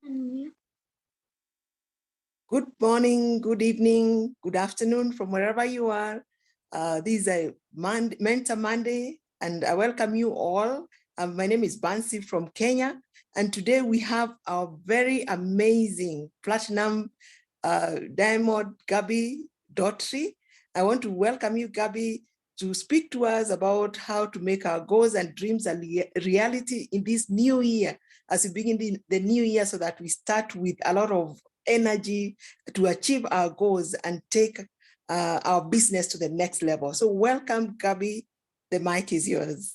Good morning, good evening, good afternoon from wherever you are. This is a Mentor Monday, and I welcome you all. My name is Bansi from Kenya, and today we have our very amazing platinum diamond Gabie Daughtrey. I want to welcome you, Gabie, to speak to us about how to make our goals and dreams a reality in this new year, as we begin the new year, so that we start with a lot of energy to achieve our goals and take our business to the next level. So welcome, Gabie. The mic is yours.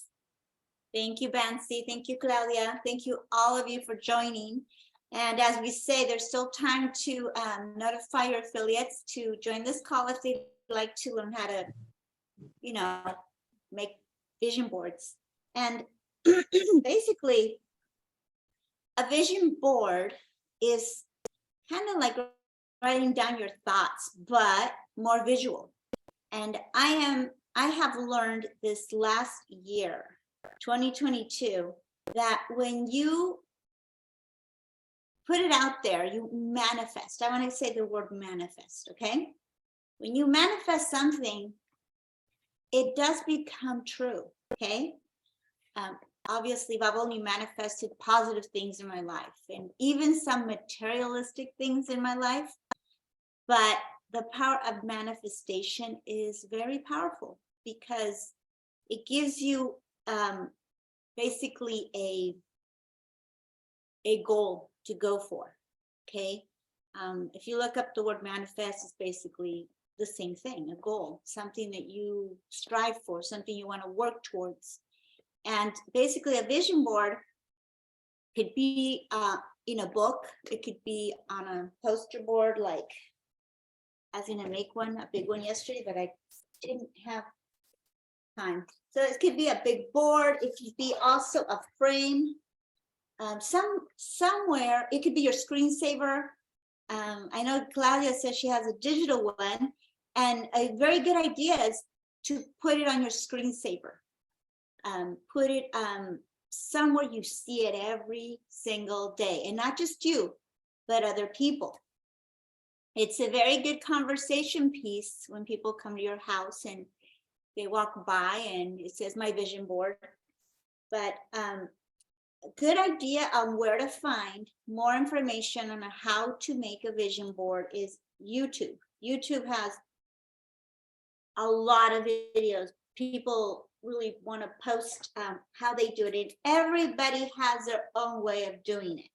Thank you, Bansi. Thank you, Claudia. Thank you, all of you, for joining. And as we say, there's still time to notify your affiliates to join this call if they'd like to learn how to, make vision boards. And basically, a vision board is kind of like writing down your thoughts, but more visual. And I have learned this last year, 2022, that when you put it out there, you manifest. I want to say the word manifest, okay? When you manifest something, it does become true, okay? Obviously, I've only manifested positive things in my life and even some materialistic things in my life. But the power of manifestation is very powerful because it gives you basically a goal to go for, okay? If you look up the word manifest, it's basically the same thing, a goal, something that you strive for, something you want to work towards. And basically a vision board could be in a book, it could be on a poster board, like I was gonna make one, a big one yesterday, but I didn't have time. So it could be a big board, it could be also a frame, somewhere, it could be your screensaver. I know Claudia says she has a digital one, and a very good idea is to put it on your screensaver. Put it somewhere you see it every single day, and not just you, but other people. It's a very good conversation piece when people come to your house and they walk by and it says my vision board. But a good idea on where to find more information on how to make a vision board is YouTube. YouTube has a lot of videos. People really want to post how they do it, and everybody has their own way of doing it.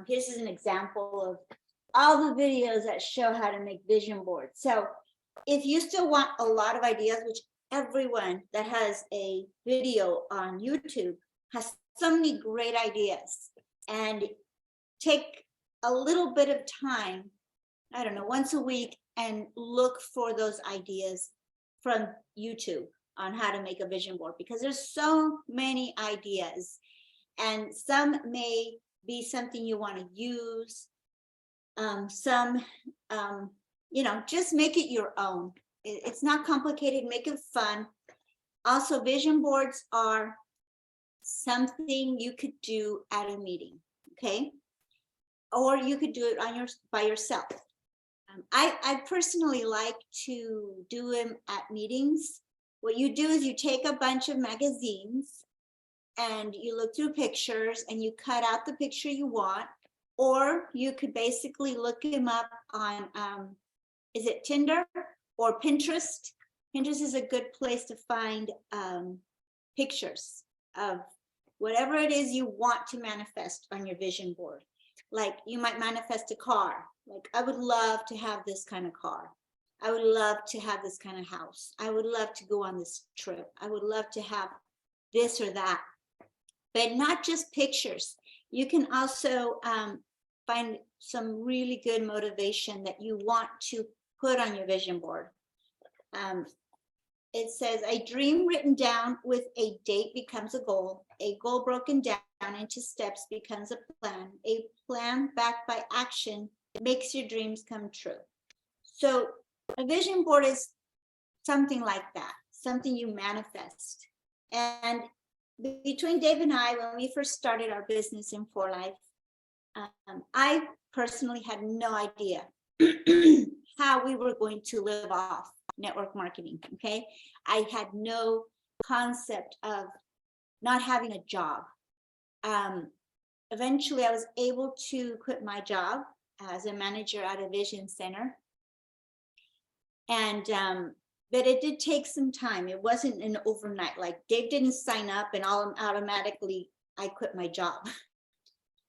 Here's an example of all the videos that show how to make vision boards. So if you still want a lot of ideas, which everyone that has a video on YouTube has so many great ideas, and take a little bit of time, I don't know, once a week, and look for those ideas from YouTube on how to make a vision board, because there's so many ideas, and some may be something you want to use. Some, just make it your own. It's not complicated, make it fun. Also, vision boards are something you could do at a meeting, okay? Or you could do it by yourself. I personally like to do them at meetings. What you do is you take a bunch of magazines and you look through pictures and you cut out the picture you want, or you could basically look them up on, is it Tinder or Pinterest? Pinterest is a good place to find pictures of whatever it is you want to manifest on your vision board. Like you might manifest a car. Like, I would love to have this kind of car. I would love to have this kind of house. I would love to go on this trip. I would love to have this or that. But not just pictures. You can also find some really good motivation that you want to put on your vision board. It says, a dream written down with a date becomes a goal broken down into steps becomes a plan backed by action makes your dreams come true. So a vision board is something like that, something you manifest. And between Dave and I, when we first started our business in For Life, I personally had no idea how we were going to live off network marketing. Okay. I had no concept of not having a job. Eventually, I was able to quit my job as a manager at a vision center. And but it did take some time. It wasn't an overnight, like Dave didn't sign up and all automatically I quit my job.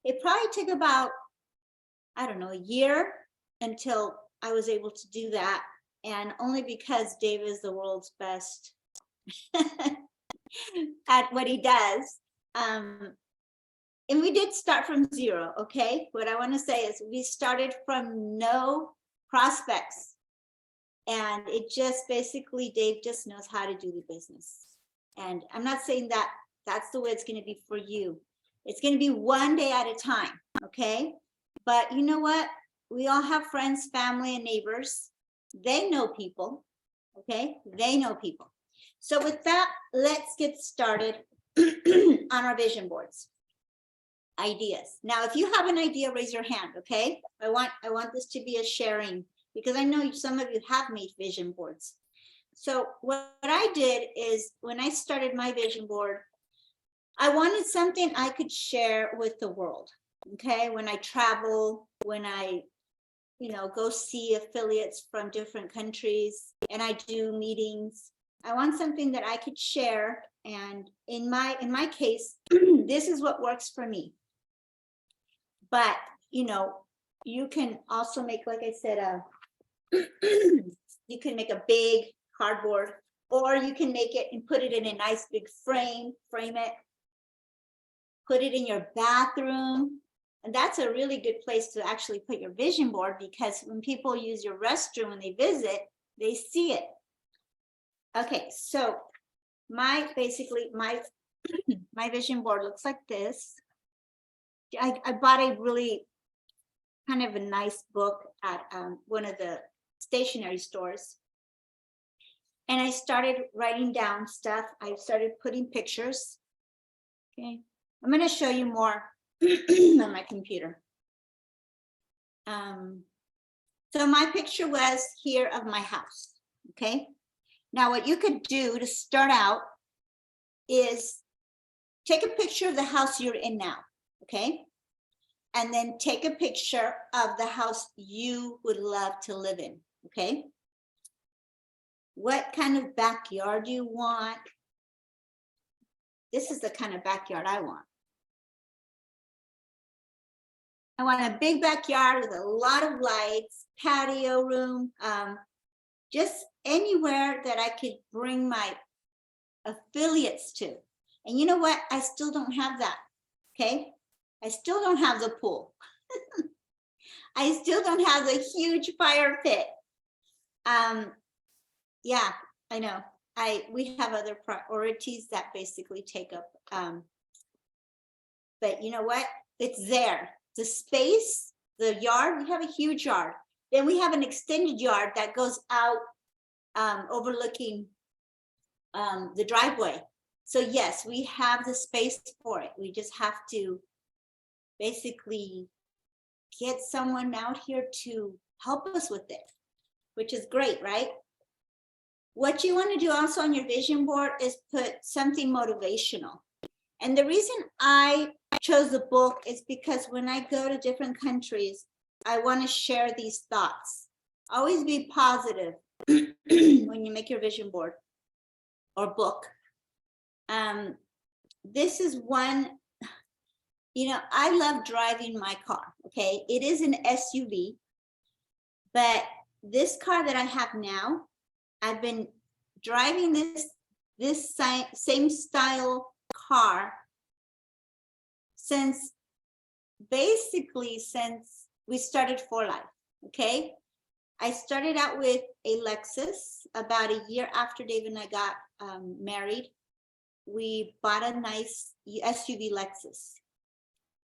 It probably took about, I don't know, a year until I was able to do that. And only because Dave is the world's best at what he does. And we did start from zero, okay? What I want to say is we started from no prospects. And it just basically, Dave just knows how to do the business. And I'm not saying that that's the way it's going to be for you. It's going to be one day at a time, okay? But you know what? We all have friends, family, and neighbors. They know people, okay? They know people. So with that, let's get started on our vision boards. Ideas. Now, if you have an idea, raise your hand, okay? I want this to be a sharing, because I know some of you have made vision boards. So what I did is when I started my vision board, I wanted something I could share with the world. Okay, when I travel, when I, go see affiliates from different countries and I do meetings, I want something that I could share. And in my case, this is what works for me. But, you can also make, like I said, you can make a big cardboard, or you can make it and put it in a nice big frame it, put it in your bathroom. And that's a really good place to actually put your vision board, because when people use your restroom when they visit, they see it. Okay, so my vision board looks like this. I bought a really kind of a nice book at one of the stationery stores. And I started writing down stuff. I started putting pictures. Okay, I'm going to show you more on my computer. So my picture was here of my house. Okay, now what you could do to start out is take a picture of the house you're in now. Okay, and then take a picture of the house you would love to live in. Okay, what kind of backyard do you want? This is the kind of backyard I want. I want a big backyard with a lot of lights, patio room, just anywhere that I could bring my affiliates to. And you know what? I still don't have that. Okay, I still don't have the pool. I still don't have the huge fire pit. Yeah, I know. We have other priorities that basically take up. But you know what? It's there. The space, the yard. We have a huge yard. Then we have an extended yard that goes out, overlooking the driveway. So yes, we have the space for it. We just have to basically get someone out here to help us with it, which is great, right? What you want to do also on your vision board is put something motivational. And the reason I chose the book is because when I go to different countries, I want to share these thoughts. Always be positive when you make your vision board or book. This is one, I love driving my car. Okay, it is an SUV, but this car that I have now, I've been driving this same style car since we started For Life. Okay, I started out with a Lexus. About a year after Dave and I got married, we bought a nice SUV Lexus,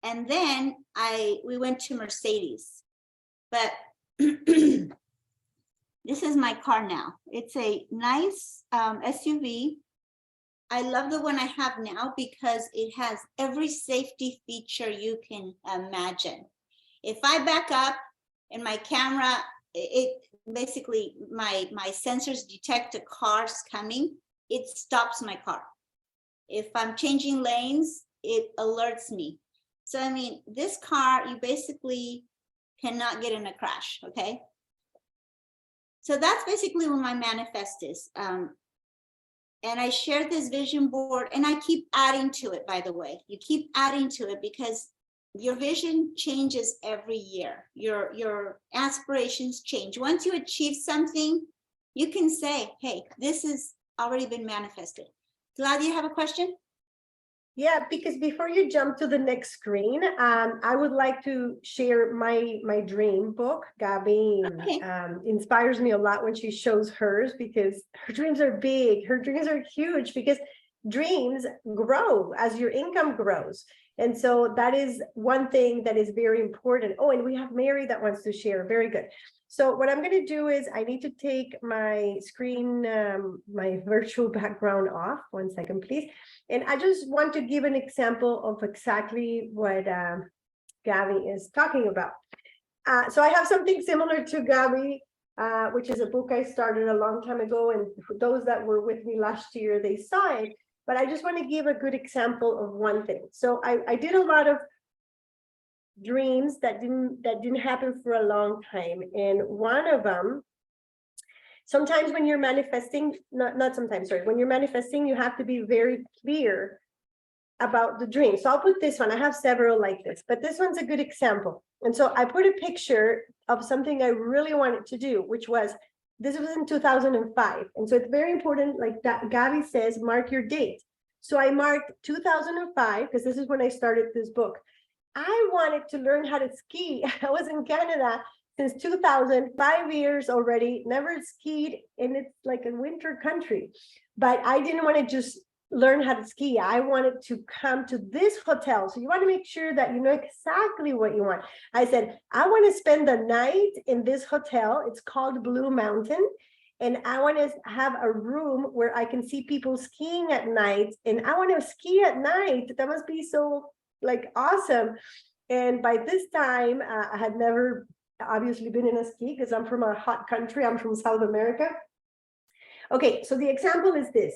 and then we went to Mercedes. But this is my car now. It's a nice SUV. I love the one I have now because it has every safety feature you can imagine. If I back up in my camera, it basically my sensors detect a car's coming, it stops my car. If I'm changing lanes, it alerts me. So I mean, this car, you basically cannot get in a crash, okay? So that's basically what my manifest is. And I shared this vision board, and I keep adding to it, by the way. You keep adding to it because your vision changes every year. Your aspirations change. Once you achieve something, you can say, hey, this has already been manifested. Claudia, you have a question? Yeah, because before you jump to the next screen, I would like to share my dream book. Gabie Okay. inspires me a lot when she shows hers, because her dreams are big. Her dreams are huge, because dreams grow as your income grows. And so that is one thing that is very important. Oh, and we have Mary that wants to share. Very good. So what I'm going to do is I need to take my screen, my virtual background off. 1 second, please. And I just want to give an example of exactly what Gabie is talking about. So I have something similar to Gabie, which is a book I started a long time ago. And for those that were with me last year, they saw it. But I just want to give a good example of one thing. So I did a lot of dreams that didn't happen for a long time. And one of them, sometimes when you're manifesting, not sometimes, sorry, when you're manifesting, you have to be very clear about the dream. So I'll put this one. I have several like this, but this one's a good example. And so I put a picture of something I really wanted to do, which was, this was in 2005. And so it's very important, like that Gabie says, mark your date. So I marked 2005, because this is when I started this book. I wanted to learn how to ski. I was in Canada since 2000, 5 years already, never skied, and it's like a winter country. But I didn't want to just learn how to ski. I wanted to come to this hotel. So you want to make sure that you know exactly what you want. I said, I want to spend the night in this hotel. It's called Blue Mountain. And I want to have a room where I can see people skiing at night. And I want to ski at night. That must be so like awesome. And by this time, I had never obviously been in a ski, because I'm from a hot country. I'm from South America. Okay, so the example is this.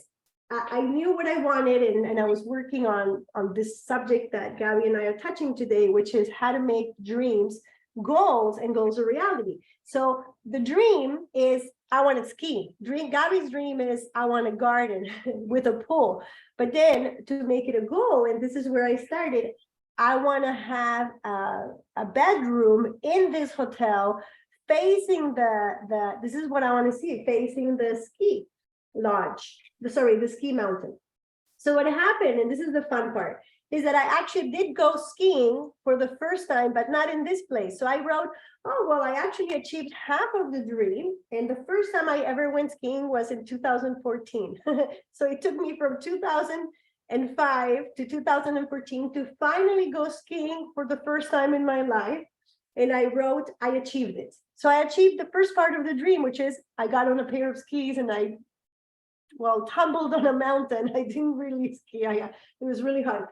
I knew what I wanted, and I was working on this subject that Gabie and I are touching today, which is how to make dreams goals and goals a reality. So the dream is, I want to ski. Gabie's dream is, I want a garden with a pool. But then to make it a goal, and this is where I started, I want to have a bedroom in this hotel facing this is what I want to see, facing the ski lodge, the ski mountain. So what happened, and this is the fun part, is that I actually did go skiing for the first time, but not in this place. So I wrote, oh, well, I actually achieved half of the dream. And the first time I ever went skiing was in 2014. So it took me from 2005 to 2014 to finally go skiing for the first time in my life. And I wrote, I achieved it. So I achieved the first part of the dream, which is I got on a pair of skis and I tumbled on a mountain. I didn't really ski. It was really hard.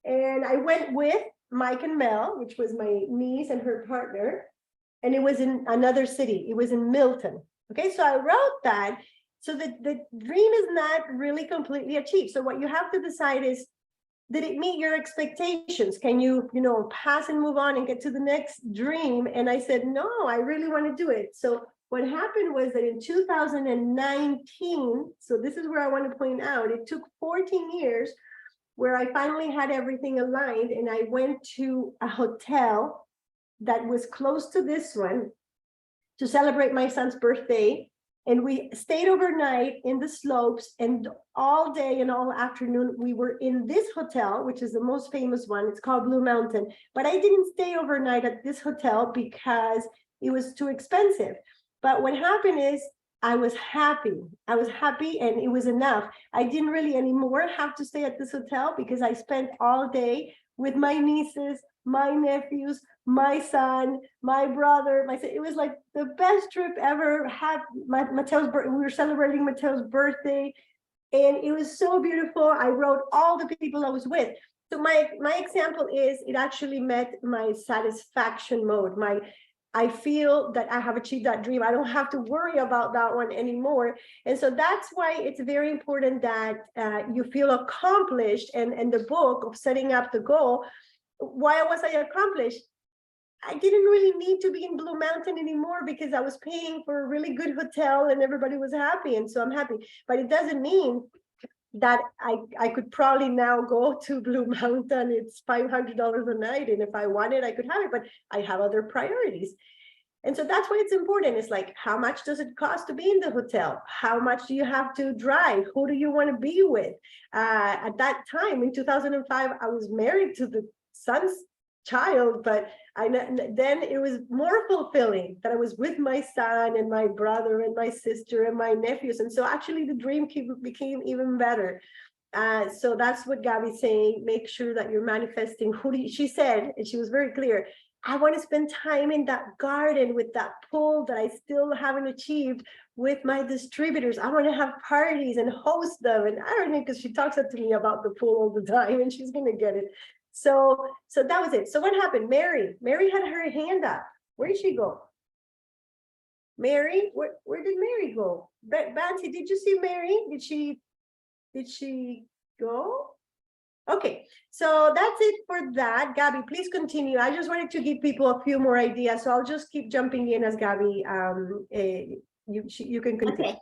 And I went with Mike and Mel, which was my niece and her partner. And it was in another city. It was in Milton. Okay, so I wrote that. So the dream is not really completely achieved. So what you have to decide is, did it meet your expectations? Can you, pass and move on and get to the next dream? And I said, no, I really want to do it. So what happened was that in 2019, so this is where I want to point out, it took 14 years where I finally had everything aligned, and I went to a hotel that was close to this one to celebrate my son's birthday. And we stayed overnight in the slopes, and all day and all afternoon, we were in this hotel, which is the most famous one. It's called Blue Mountain. But I didn't stay overnight at this hotel because it was too expensive. But what happened is I was happy. I was happy, and it was enough. I didn't really anymore have to stay at this hotel because I spent all day with my nieces, my nephews, my son, my brother, it was like the best trip ever. We were celebrating Mateo's birthday. And it was so beautiful. I wrote all the people I was with. So my example is, it actually met my satisfaction mode. I feel that I have achieved that dream. I don't have to worry about that one anymore. And so that's why it's very important that you feel accomplished. And the book of setting up the goal, why was I accomplished? I didn't really need to be in Blue Mountain anymore because I was paying for a really good hotel and everybody was happy. And so I'm happy. But it doesn't mean that I could probably now go to Blue Mountain. It's $500 a night. And if I wanted, I could have it, but I have other priorities. And so that's why it's important. It's like, how much does it cost to be in the hotel? How much do you have to drive? Who do you want to be with? At that time, in 2005, I was married to the son's child, but then it was more fulfilling that I was with my son and my brother and my sister and my nephews. And so actually the dream became even better. So that's what Gabie's saying. Make sure that you're manifesting. She said, and she was very clear, I want to spend time in that garden with that pool that I still haven't achieved with my distributors. I want to have parties and host them. And I don't know, because she talks to me about the pool all the time and she's going to get it. So that was it. So what happened? Mary had her hand up. Where did she go? Mary, where did Mary go? Bansi, did you see Mary? Did she go? Okay, so that's it for that. Gabie, please continue. I just wanted to give people a few more ideas, so I'll just keep jumping in as Gabie. You can continue. Okay.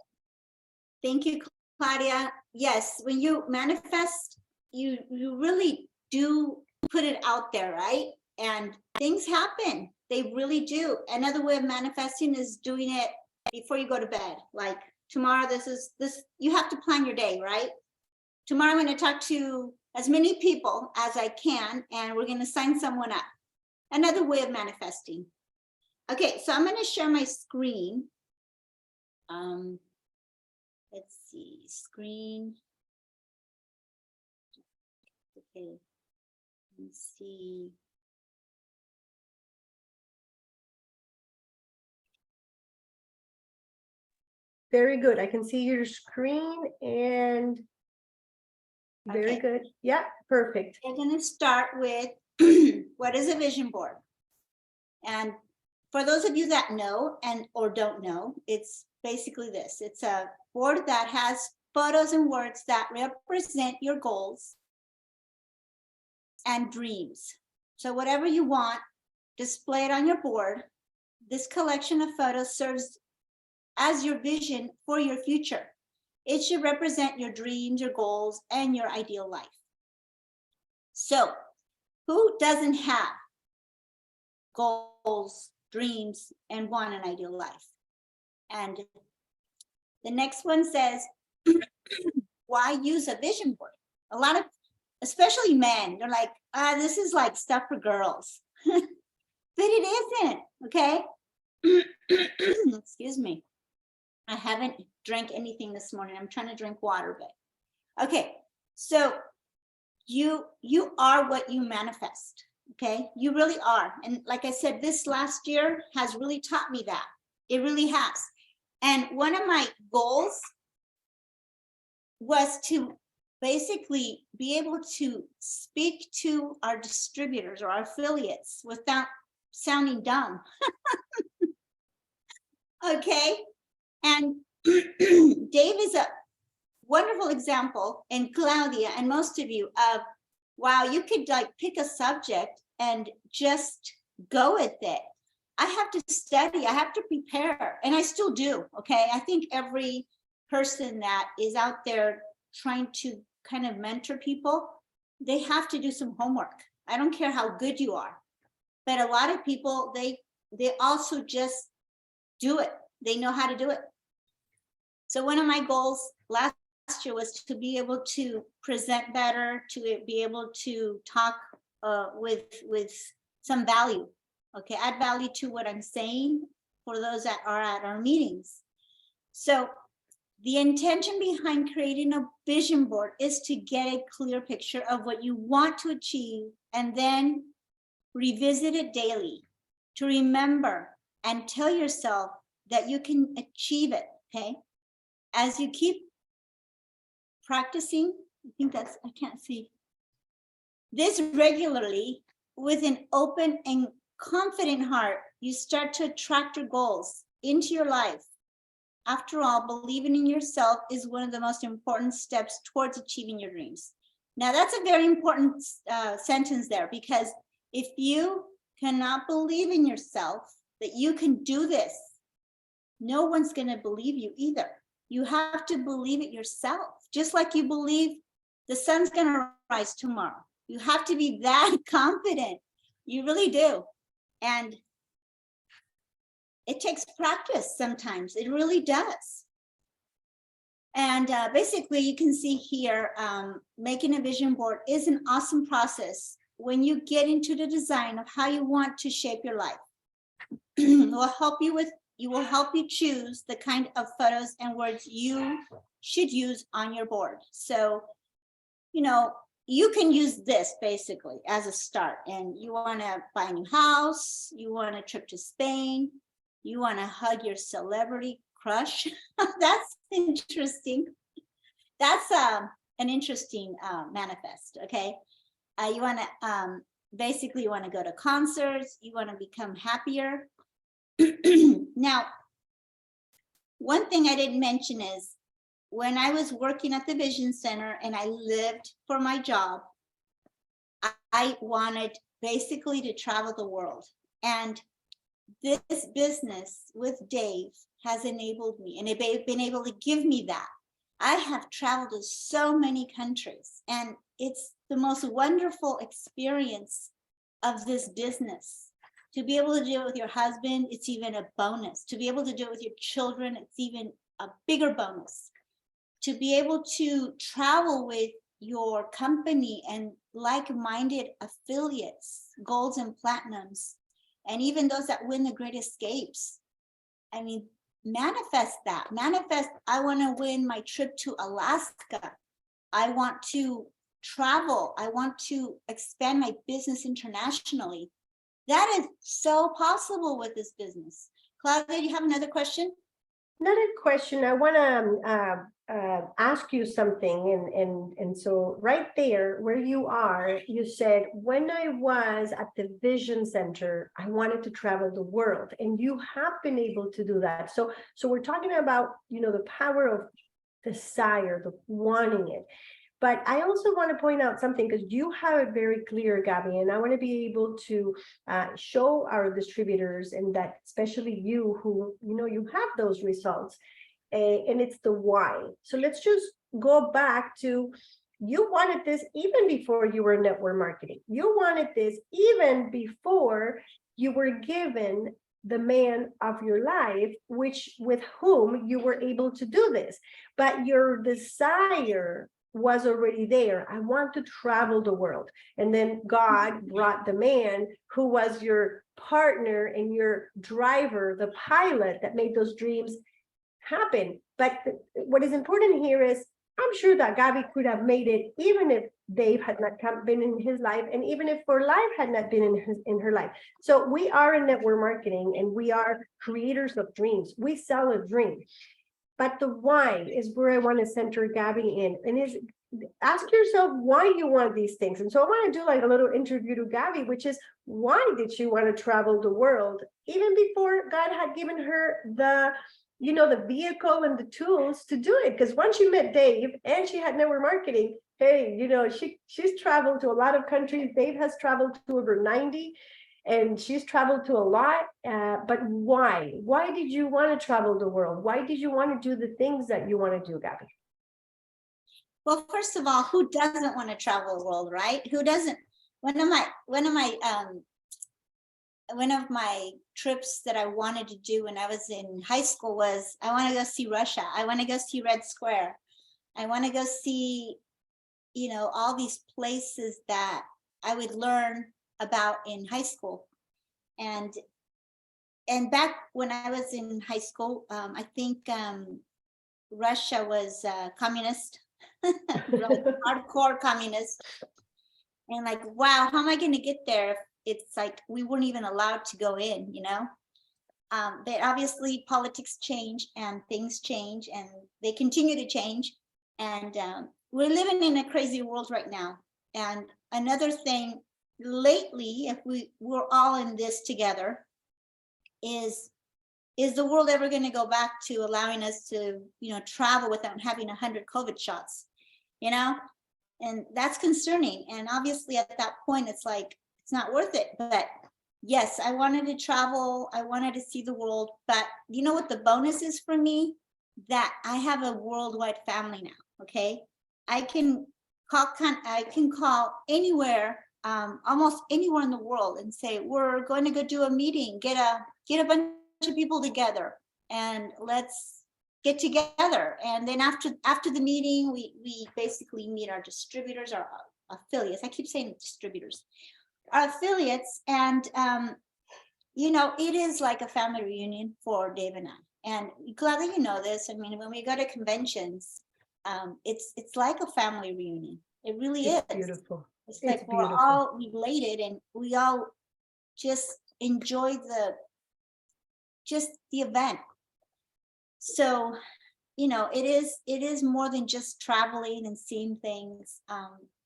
Thank you, Claudia. Yes, when you manifest, you really do put it out there, right? And things happen. They really do. Another way of manifesting is doing it before you go to bed. Like tomorrow, you have to plan your day, right? Tomorrow, I'm going to talk to as many people as I can, and we're going to sign someone up. Another way of manifesting. Okay, so I'm going to share my screen. Let's see, screen. Okay, let's see. Very good. I can see your screen and very good. Yeah, perfect. I'm going to start with what is a vision board? And for those of you that know or don't know, it's basically this. It's a board that has photos and words that represent your goals and dreams. So whatever you want, display it on your board. This collection of photos serves as your vision for your future. It should represent your dreams, your goals, and your ideal life. So who doesn't have goals, dreams, and want an ideal life? And the next one says, why use a vision board? A lot of, especially men, they're like, this is like stuff for girls. But it isn't, okay? Excuse me. I haven't drank anything this morning. I'm trying to drink water, but okay. So you are what you manifest, okay? You really are. And like I said, this last year has really taught me that. It really has. And one of my goals was to basically be able to speak to our distributors or our affiliates without sounding dumb. Okay. And Dave is a wonderful example, and Claudia and most of you, of wow, you could like pick a subject and just go with it. I have to study, I have to prepare, and I still do. Okay. I think every person that is out there trying to kind of mentor people, they have to do some homework. I don't care how good you are, but a lot of people, they also just do it. They know how to do it. So one of my goals last year was to be able to present better, to be able to talk with some value, okay, add value to what I'm saying for those that are at our meetings. So the intention behind creating a vision board is to get a clear picture of what you want to achieve and then revisit it daily to remember and tell yourself that you can achieve it, okay? As you keep practicing, I think that's, I can't see, this regularly with an open and confident heart, you start to attract your goals into your life. After all, believing in yourself is one of the most important steps towards achieving your dreams. Now, that's a very important sentence there, because if you cannot believe in yourself that you can do this, no one's going to believe you either. You have to believe it yourself, just like you believe the sun's going to rise tomorrow. You have to be that confident. You really do. And it takes practice sometimes. It really does. And basically, you can see here, making a vision board is an awesome process when you get into the design of how you want to shape your life. It will help you choose the kind of photos and words you should use on your board. So, you know, you can use this basically as a start. And you want to buy a new house, you want a trip to Spain, you want to hug your celebrity crush. That's interesting. That's an interesting manifest. Okay, you want to basically, you want to go to concerts, you want to become happier. Now, one thing I didn't mention is when I was working at the Vision Center and I lived for my job, I wanted basically to travel the world. And this business with Dave has enabled me, and they've been able to give me that. I have traveled to so many countries, and it's the most wonderful experience of this business. To be able to do it with your husband, it's even a bonus. To be able to do it with your children, it's even a bigger bonus. To be able to travel with your company and like-minded affiliates, golds and platinums, and even those that win the Great Escapes. I mean, manifest that. Manifest, I want to win my trip to Alaska. I want to travel. I want to expand my business internationally. That is so possible with this business. Claudia, do you have another question? Another question. I want to ask you something, and so right there where you are, you said, when I was at the Vision Center, I wanted to travel the world, and you have been able to do that. So we're talking about, you know, the power of desire, the wanting it. But I also want to point out something, because you have it very clear, Gabby, and I want to be able to show our distributors, and that especially you who, you know, you have those results, and it's the why. So let's just go back to, you wanted this even before you were in network marketing. You wanted this even before you were given the man of your life, with whom you were able to do this. But your desire was already there. I want to travel the world. And then God brought the man who was your partner and your driver, the pilot that made those dreams happen. But what is important here is, I'm sure that Gabby could have made it even if Dave had not been in his life, and even if For Life had not been in her life. So we are in network marketing, and we are creators of dreams. We sell a dream. But the why is where I want to center Gabby in, and is ask yourself why you want these things. And so I want to do like a little interview to Gabby, which is, why did she want to travel the world even before God had given her the, you know, the vehicle and the tools to do it? Because once you met Dave and she had network marketing, hey, you know, she's traveled to a lot of countries. Dave has traveled to over 90. And she's traveled to a lot, but why? Why did you want to travel the world? Why did you want to do the things that you want to do, Gabby? Well, first of all, who doesn't want to travel the world, right? Who doesn't? One of my trips that I wanted to do when I was in high school was, I want to go see Russia. I want to go see Red Square. I want to go see, you know, all these places that I would learn about in high school. And back when I was in high school, I think Russia was communist, really hardcore communist. And like, wow, how am I going to get there if it's like we weren't even allowed to go in, you know? But obviously politics change and things change, and they continue to change. And we're living in a crazy world right now. And another thing lately, if we're all in this together, is the world ever going to go back to allowing us to, travel without having 100 COVID shots, and that's concerning. And obviously at that point, it's like, it's not worth it. But yes, I wanted to travel. I wanted to see the world. But you know what the bonus is for me? That I have a worldwide family now. Okay. I can call anywhere, almost anywhere in the world, and say, we're going to go do a meeting, get a bunch of people together, and let's get together. And then after the meeting, we basically meet our distributors, our affiliates. I keep saying distributors, our affiliates. And it is like a family reunion for Dave and I. And gladly, this. I mean, when we go to conventions, it's like a family reunion. It really is beautiful. It's like we're all related, and we all just enjoy the event. So, it is more than just traveling and seeing things.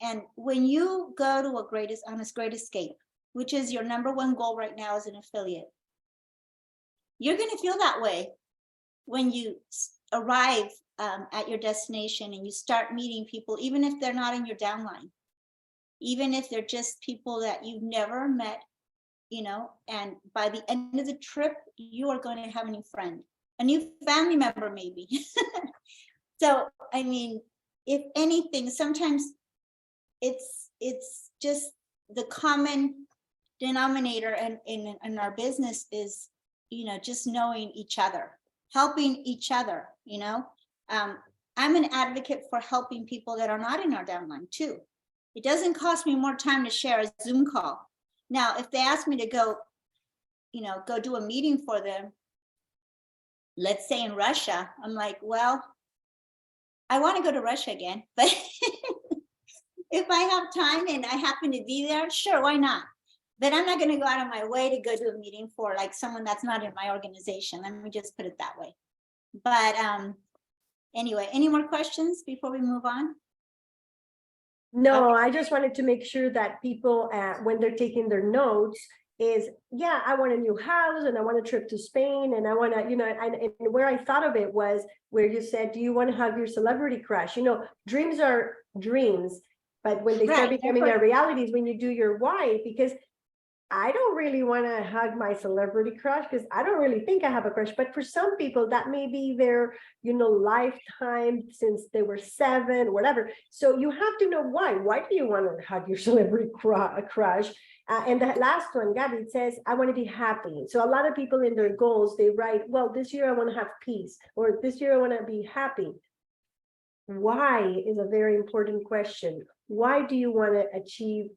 And when you go to a Great Escape, which is your #1 goal right now as an affiliate, you're going to feel that way when you arrive at your destination and you start meeting people, even if they're not in your downline, even if they're just people that you've never met, and by the end of the trip, you are going to have a new friend, a new family member, maybe. So, I mean, if anything, sometimes it's just the common denominator in our business is, just knowing each other, helping each other. I'm an advocate for helping people that are not in our downline too. It doesn't cost me more time to share a Zoom call. Now, if they ask me to go do a meeting for them, let's say in Russia, I'm like, well, I want to go to Russia again, but if I have time and I happen to be there, sure, why not? But I'm not going to go out of my way to go to a meeting for like someone that's not in my organization. Let me just put it that way. But anyway, any more questions before we move on? No, I just wanted to make sure that people, when they're taking their notes, is, yeah, I want a new house and I want a trip to Spain and I want to, and where I thought of it was where you said, do you want to have your celebrity crush? Dreams are dreams, but when they start becoming a reality is when you do your why, because I don't really want to hug my celebrity crush because I don't really think I have a crush. But for some people, that may be their, lifetime since they were 7, whatever. So you have to know why. Why do you want to hug your celebrity crush? And the last one, Gabie, it says, I want to be happy. So a lot of people in their goals, they write, well, this year I want to have peace, or this year I want to be happy. Why is a very important question. Why do you want to achieve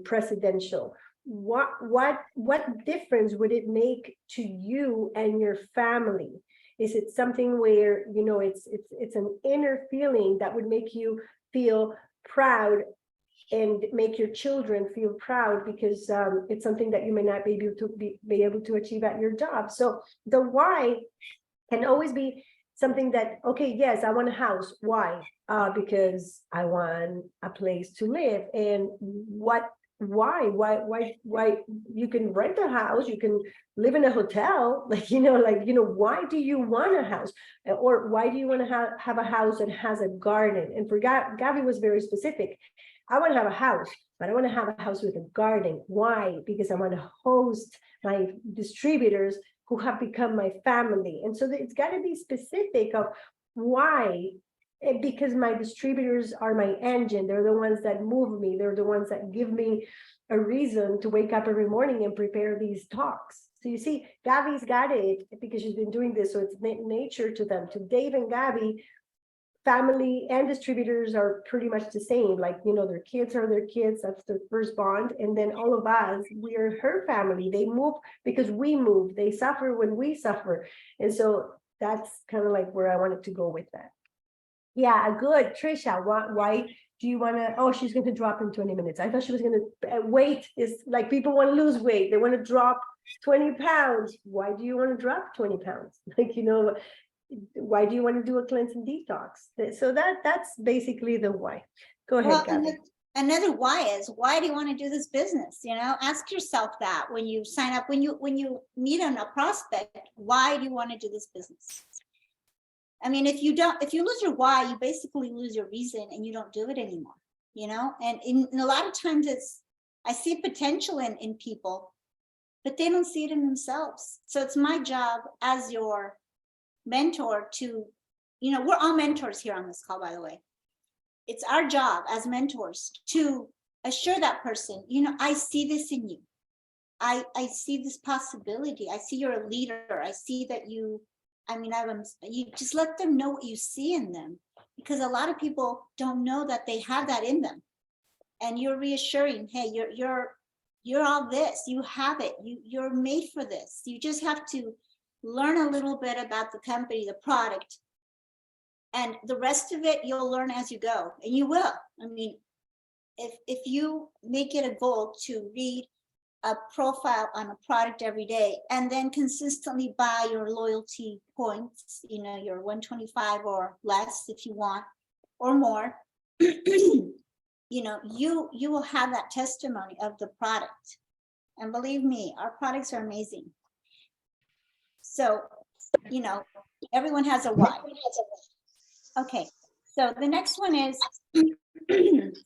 presidential? What difference would it make to you and your family? Is it something where it's an inner feeling that would make you feel proud and make your children feel proud because it's something that you may not be able to achieve at your job? So the why can always be something that, okay, yes, I want a house. Why? Because I want a place to live. And why you can rent a house, you can live in a hotel, why do you want a house? Or why do you want to have a house that has a garden? And for Gabie was very specific. I want to have a house, but I want to have a house with a garden. Why? Because I want to host my distributors who have become my family. And so it's got to be specific of why. Because my distributors are my engine. They're the ones that move me. They're the ones that give me a reason to wake up every morning and prepare these talks. So you see, Gabie's got it because she's been doing this. So it's nature to them. To Dave and Gabie, family and distributors are pretty much the same. Like, their kids are their kids. That's their first bond. And then all of us, we are her family. They move because we move. They suffer when we suffer. And so that's kind of like where I wanted to go with that. Yeah, good. Trisha, why do you want to? Oh, she's going to drop in 20 minutes. I thought she was going to. Weight is like people want to lose weight. They want to drop 20 pounds. Why do you want to drop 20 pounds? Why do you want to do a cleanse and detox? So that's basically the why. Go ahead, Well, Gabby. another why is, why do you want to do this business? You know, ask yourself that when you sign up, when you meet on a prospect, why do you want to do this business? I mean, if you lose your why, you basically lose your reason and you don't do it anymore, you know? And in a lot of times I see potential in people, but they don't see it in themselves. So it's my job as your mentor to, you know, we're all mentors here on this call, by the way. It's our job as mentors to assure that person, you know, I see this in you. I see this possibility. I see you're a leader. I see that you just let them know what you see in them, because a lot of people don't know that they have that in them. And you're reassuring, hey, you're all this, you have it, you're made for this. You just have to learn a little bit about the company, the product, and the rest of it you'll learn as you go, and you will. I mean, if you make it a goal to read a profile on a product every day and then consistently buy your loyalty points, you know, your 125 or less if you want, or more, you know, you will have that testimony of the product. And believe me, our products are amazing. So, you know, everyone has a why. Okay, so the next one is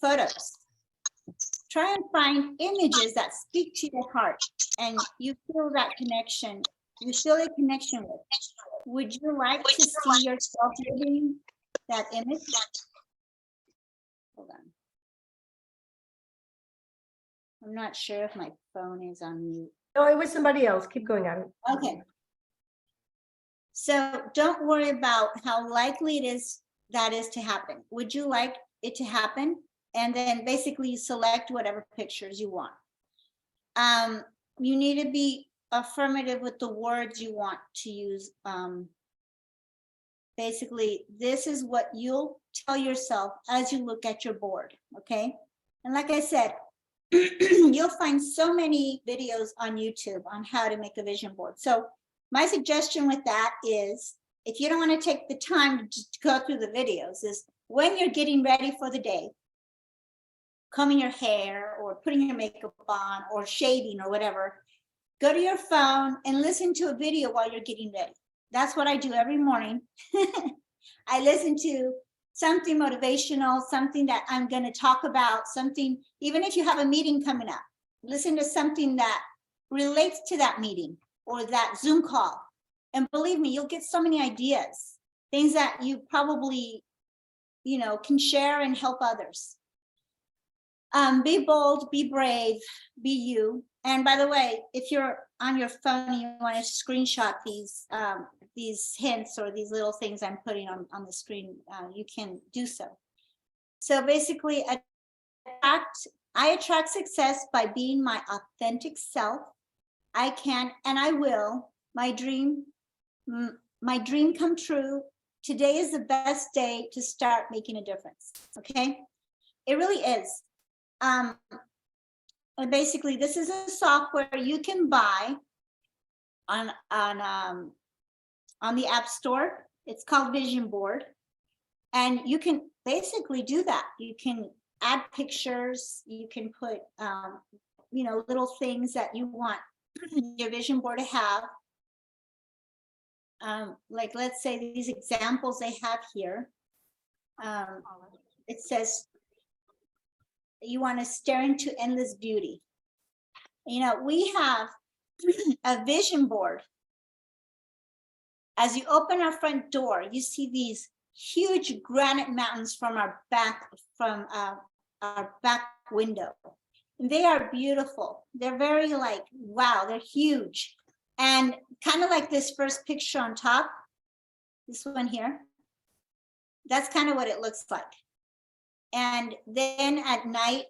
photos. Try and find images that speak to your heart and you feel that connection, you feel a connection with. Would you like to see yourself living that image? Hold on. I'm not sure if my phone is on mute. No, it was somebody else. Keep going on. Okay. So don't worry about how likely that is to happen. Would you like it to happen? And then basically you select whatever pictures you want. You need to be affirmative with the words you want to use. Basically, this is what you'll tell yourself as you look at your board, okay? And like I said, you'll find so many videos on YouTube on how to make a vision board. So my suggestion with that is, if you don't want to take the time to go through the videos, is when you're getting ready for the day, combing your hair or putting your makeup on or shaving or whatever, go to your phone and listen to a video while you're getting ready. That's what I do every morning. I listen to something motivational, something that I'm going to talk about, something, even if you have a meeting coming up, listen to something that relates to that meeting or that Zoom call. And believe me, you'll get so many ideas, things that you probably, you know, can share and help others. Be bold, be brave, be you. And by the way, if you're on your phone and you want to screenshot these hints or these little things I'm putting on the screen, you can do so. So basically, I attract success by being my authentic self. I can and I will. My dream come true. Today is the best day to start making a difference. Okay, it really is. And basically, this is a software you can buy on the App Store. It's called Vision Board, and you can basically do that. You can add pictures. You can put, you know, little things that you want your vision board to have. Like, let's say these examples they have here. It says, you want to stare into endless beauty. You know, we have a vision board. As you open our front door, you see these huge granite mountains from our back window. And they are beautiful. They're very like, wow, they're huge. And kind of like this first picture on top, this one here, that's kind of what it looks like. And then at night,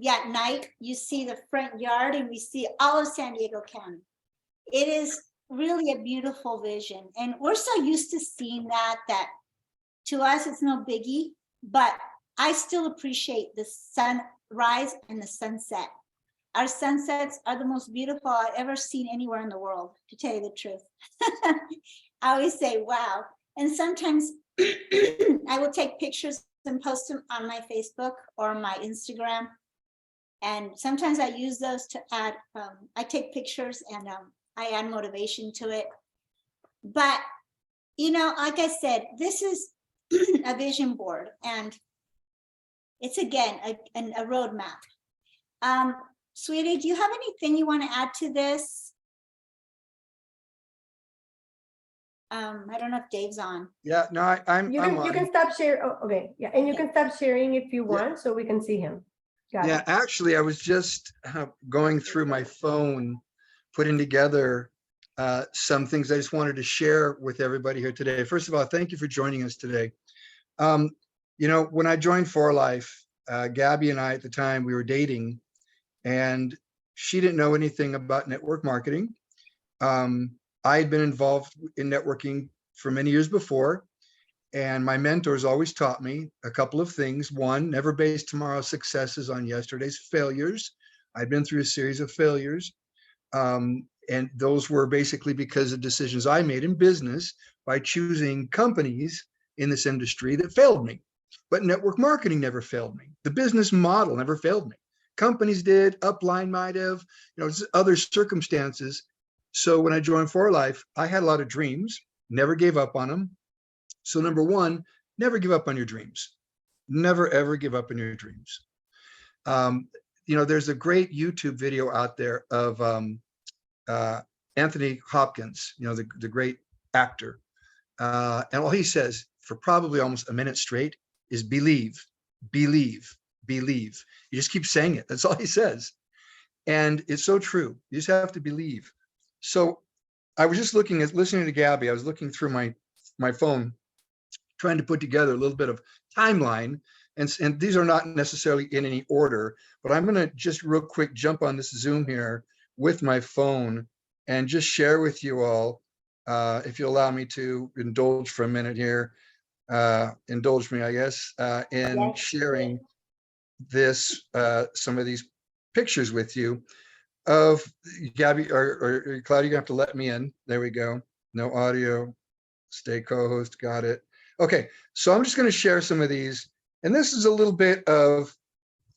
at night, you see the front yard and we see all of San Diego County. It is really a beautiful vision. And we're so used to seeing that to us, it's no biggie, but I still appreciate the sunrise and the sunset. our sunsets are the most beautiful I've ever seen anywhere in the world, to tell you the truth. I always say, wow. And sometimes I will take pictures and post them on my Facebook or my Instagram. And sometimes I use those to add, I take pictures and I add motivation to it. But, you know, like I said, this is a vision board, and it's, again, a roadmap. Sweetie, do you have anything you want to add to this? I don't know if Dave's on. Yeah, no, I'm You on. can stop sharing. Oh, okay, yeah, and you can stop sharing if you want, so we can see him. Got Yeah, it. actually, I was just going through my phone, putting together some things I just wanted to share with everybody here today. First of all, thank you for joining us today. You know, when I joined For Life, Gabby and I at the time, we were dating, and she didn't know anything about network marketing. I had been involved in networking for many years before, and my mentors always taught me a couple of things. One, never base tomorrow's successes on yesterday's failures. I've been through a series of failures, and those were basically because of decisions I made in business by choosing companies in this industry that failed me. But network marketing never failed me. The business model never failed me. Companies did, upline might have, you know, other circumstances. So when I joined For Life, I had a lot of dreams, never gave up on them. So number one, never give up on your dreams. Never, ever give up on your dreams. You know, there's a great YouTube video out there of Anthony Hopkins, you know, the great actor. And all he says for probably almost a minute straight is believe, believe, believe. You just keep saying it. That's all he says. And it's so true. You just have to believe. So I was just listening to Gabby. I was looking through my phone, trying to put together a little bit of timeline. And these are not necessarily in any order, but I'm going to just real quick jump on this Zoom here with my phone and just share with you all, if you allow me to indulge for a minute here, indulge me, I guess, in sharing this, some of these pictures with you of Gabby or Claudia. You have to let me in. There we go. No audio. Stay co-host. Got it. Okay, so I'm just going to share some of these, and this is a little bit of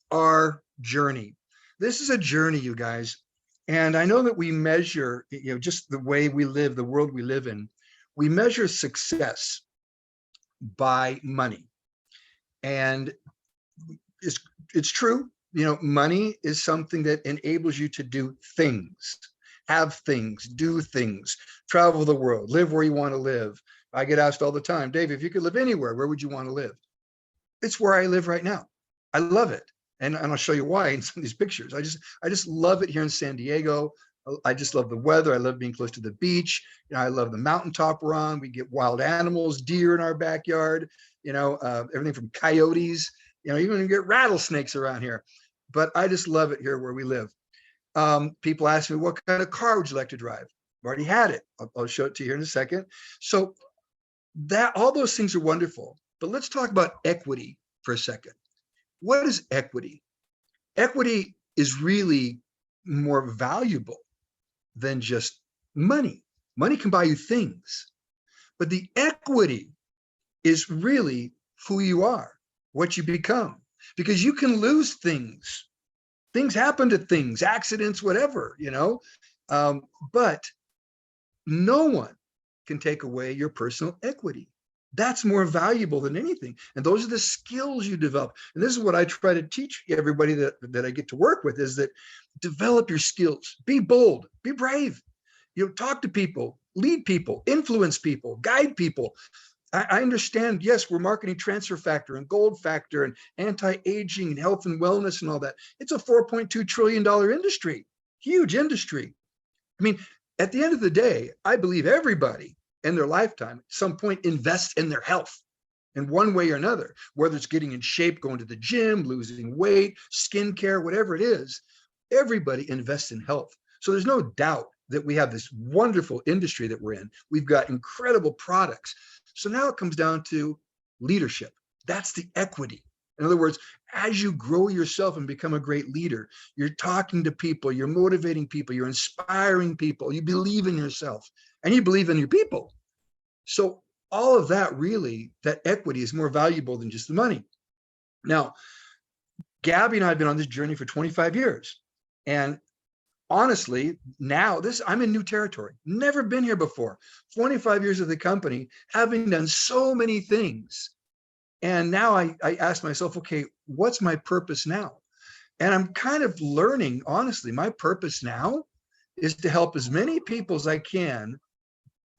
our journey. This is a journey, you guys, and I know that we measure, you know, just the way we live, the world we live in, we measure success by money, and it's true. You know, money is something that enables you to do things, have things, do things, travel the world, live where you want to live. I get asked all the time, Dave, if you could live anywhere, where would you want to live? It's where I live right now. I love it. And I'll show you why in some of these pictures. I just love it here in San Diego. I just love the weather. I love being close to the beach. You know, I love the mountaintop we're on. We get wild animals, deer in our backyard, you know, everything from coyotes, you know, even get rattlesnakes around here. But I just love it here where we live. People ask me, what kind of car would you like to drive? I've already had it. I'll show it to you here in a second. So that all those things are wonderful, but let's talk about equity for a second. What is equity? Equity is really more valuable than just money. Money can buy you things, but the equity is really who you are, what you become, because you can lose things. Things happen to things, accidents, whatever, you know, but no one can take away your personal equity. That's more valuable than anything. And those are the skills you develop. And this is what I try to teach everybody that I get to work with, is that develop your skills, be bold, be brave, you know, talk to people, lead people, influence people, guide people. I understand, yes, we're marketing transfer factor and gold factor and anti-aging and health and wellness and all that. It's a $4.2 trillion industry, huge industry. I mean, at the end of the day, I believe everybody in their lifetime at some point invests in their health in one way or another, whether it's getting in shape, going to the gym, losing weight, skincare, whatever it is. Everybody invests in health. So there's no doubt that we have this wonderful industry that we're in. We've got incredible products. So now it comes down to leadership. That's the equity. In other words, as you grow yourself and become a great leader, you're talking to people, you're motivating people, you're inspiring people, you believe in yourself and you believe in your people. So all of that, really, that equity is more valuable than just the money. Now, Gabie and I have been on this journey for 25 years. And honestly, now I'm in new territory, never been here before. 25 years of the company, having done so many things. And now I ask myself, okay, what's my purpose now? And I'm kind of learning, honestly, my purpose now is to help as many people as I can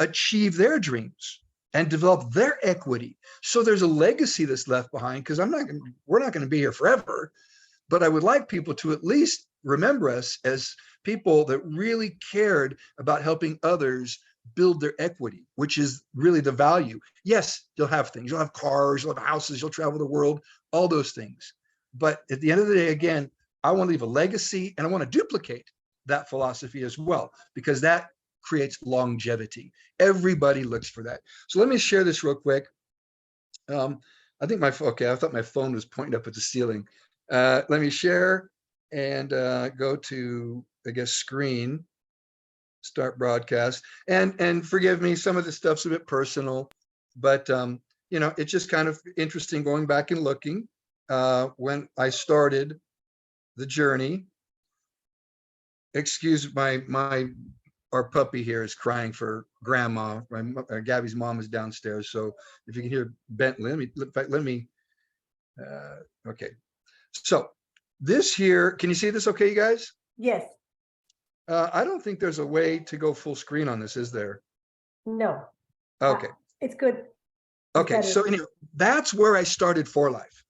achieve their dreams and develop their equity. So there's a legacy that's left behind, because we're not going to be here forever. But I would like people to at least remember us as people that really cared about helping others build their equity, which is really the value. Yes, you'll have things. You'll have cars, you'll have houses, you'll travel the world, all those things. But at the end of the day, again, I want to leave a legacy, and I want to duplicate that philosophy as well, because that creates longevity. Everybody looks for that. So let me share this real quick. I think I thought my phone was pointing up at the ceiling. Let me share and go to, I guess, screen, start broadcast. And forgive me, some of this stuff's a bit personal, but it's just kind of interesting going back and looking when I started the journey. Excuse our puppy here is crying for grandma. Gabby's mom is downstairs, so if you can hear Bentley, let me. Okay. So this here, can you see this okay, you guys? Yes. I don't think there's a way to go full screen on this, is there? No. Okay. It's good. Okay, so anyway, that's where I started For Life.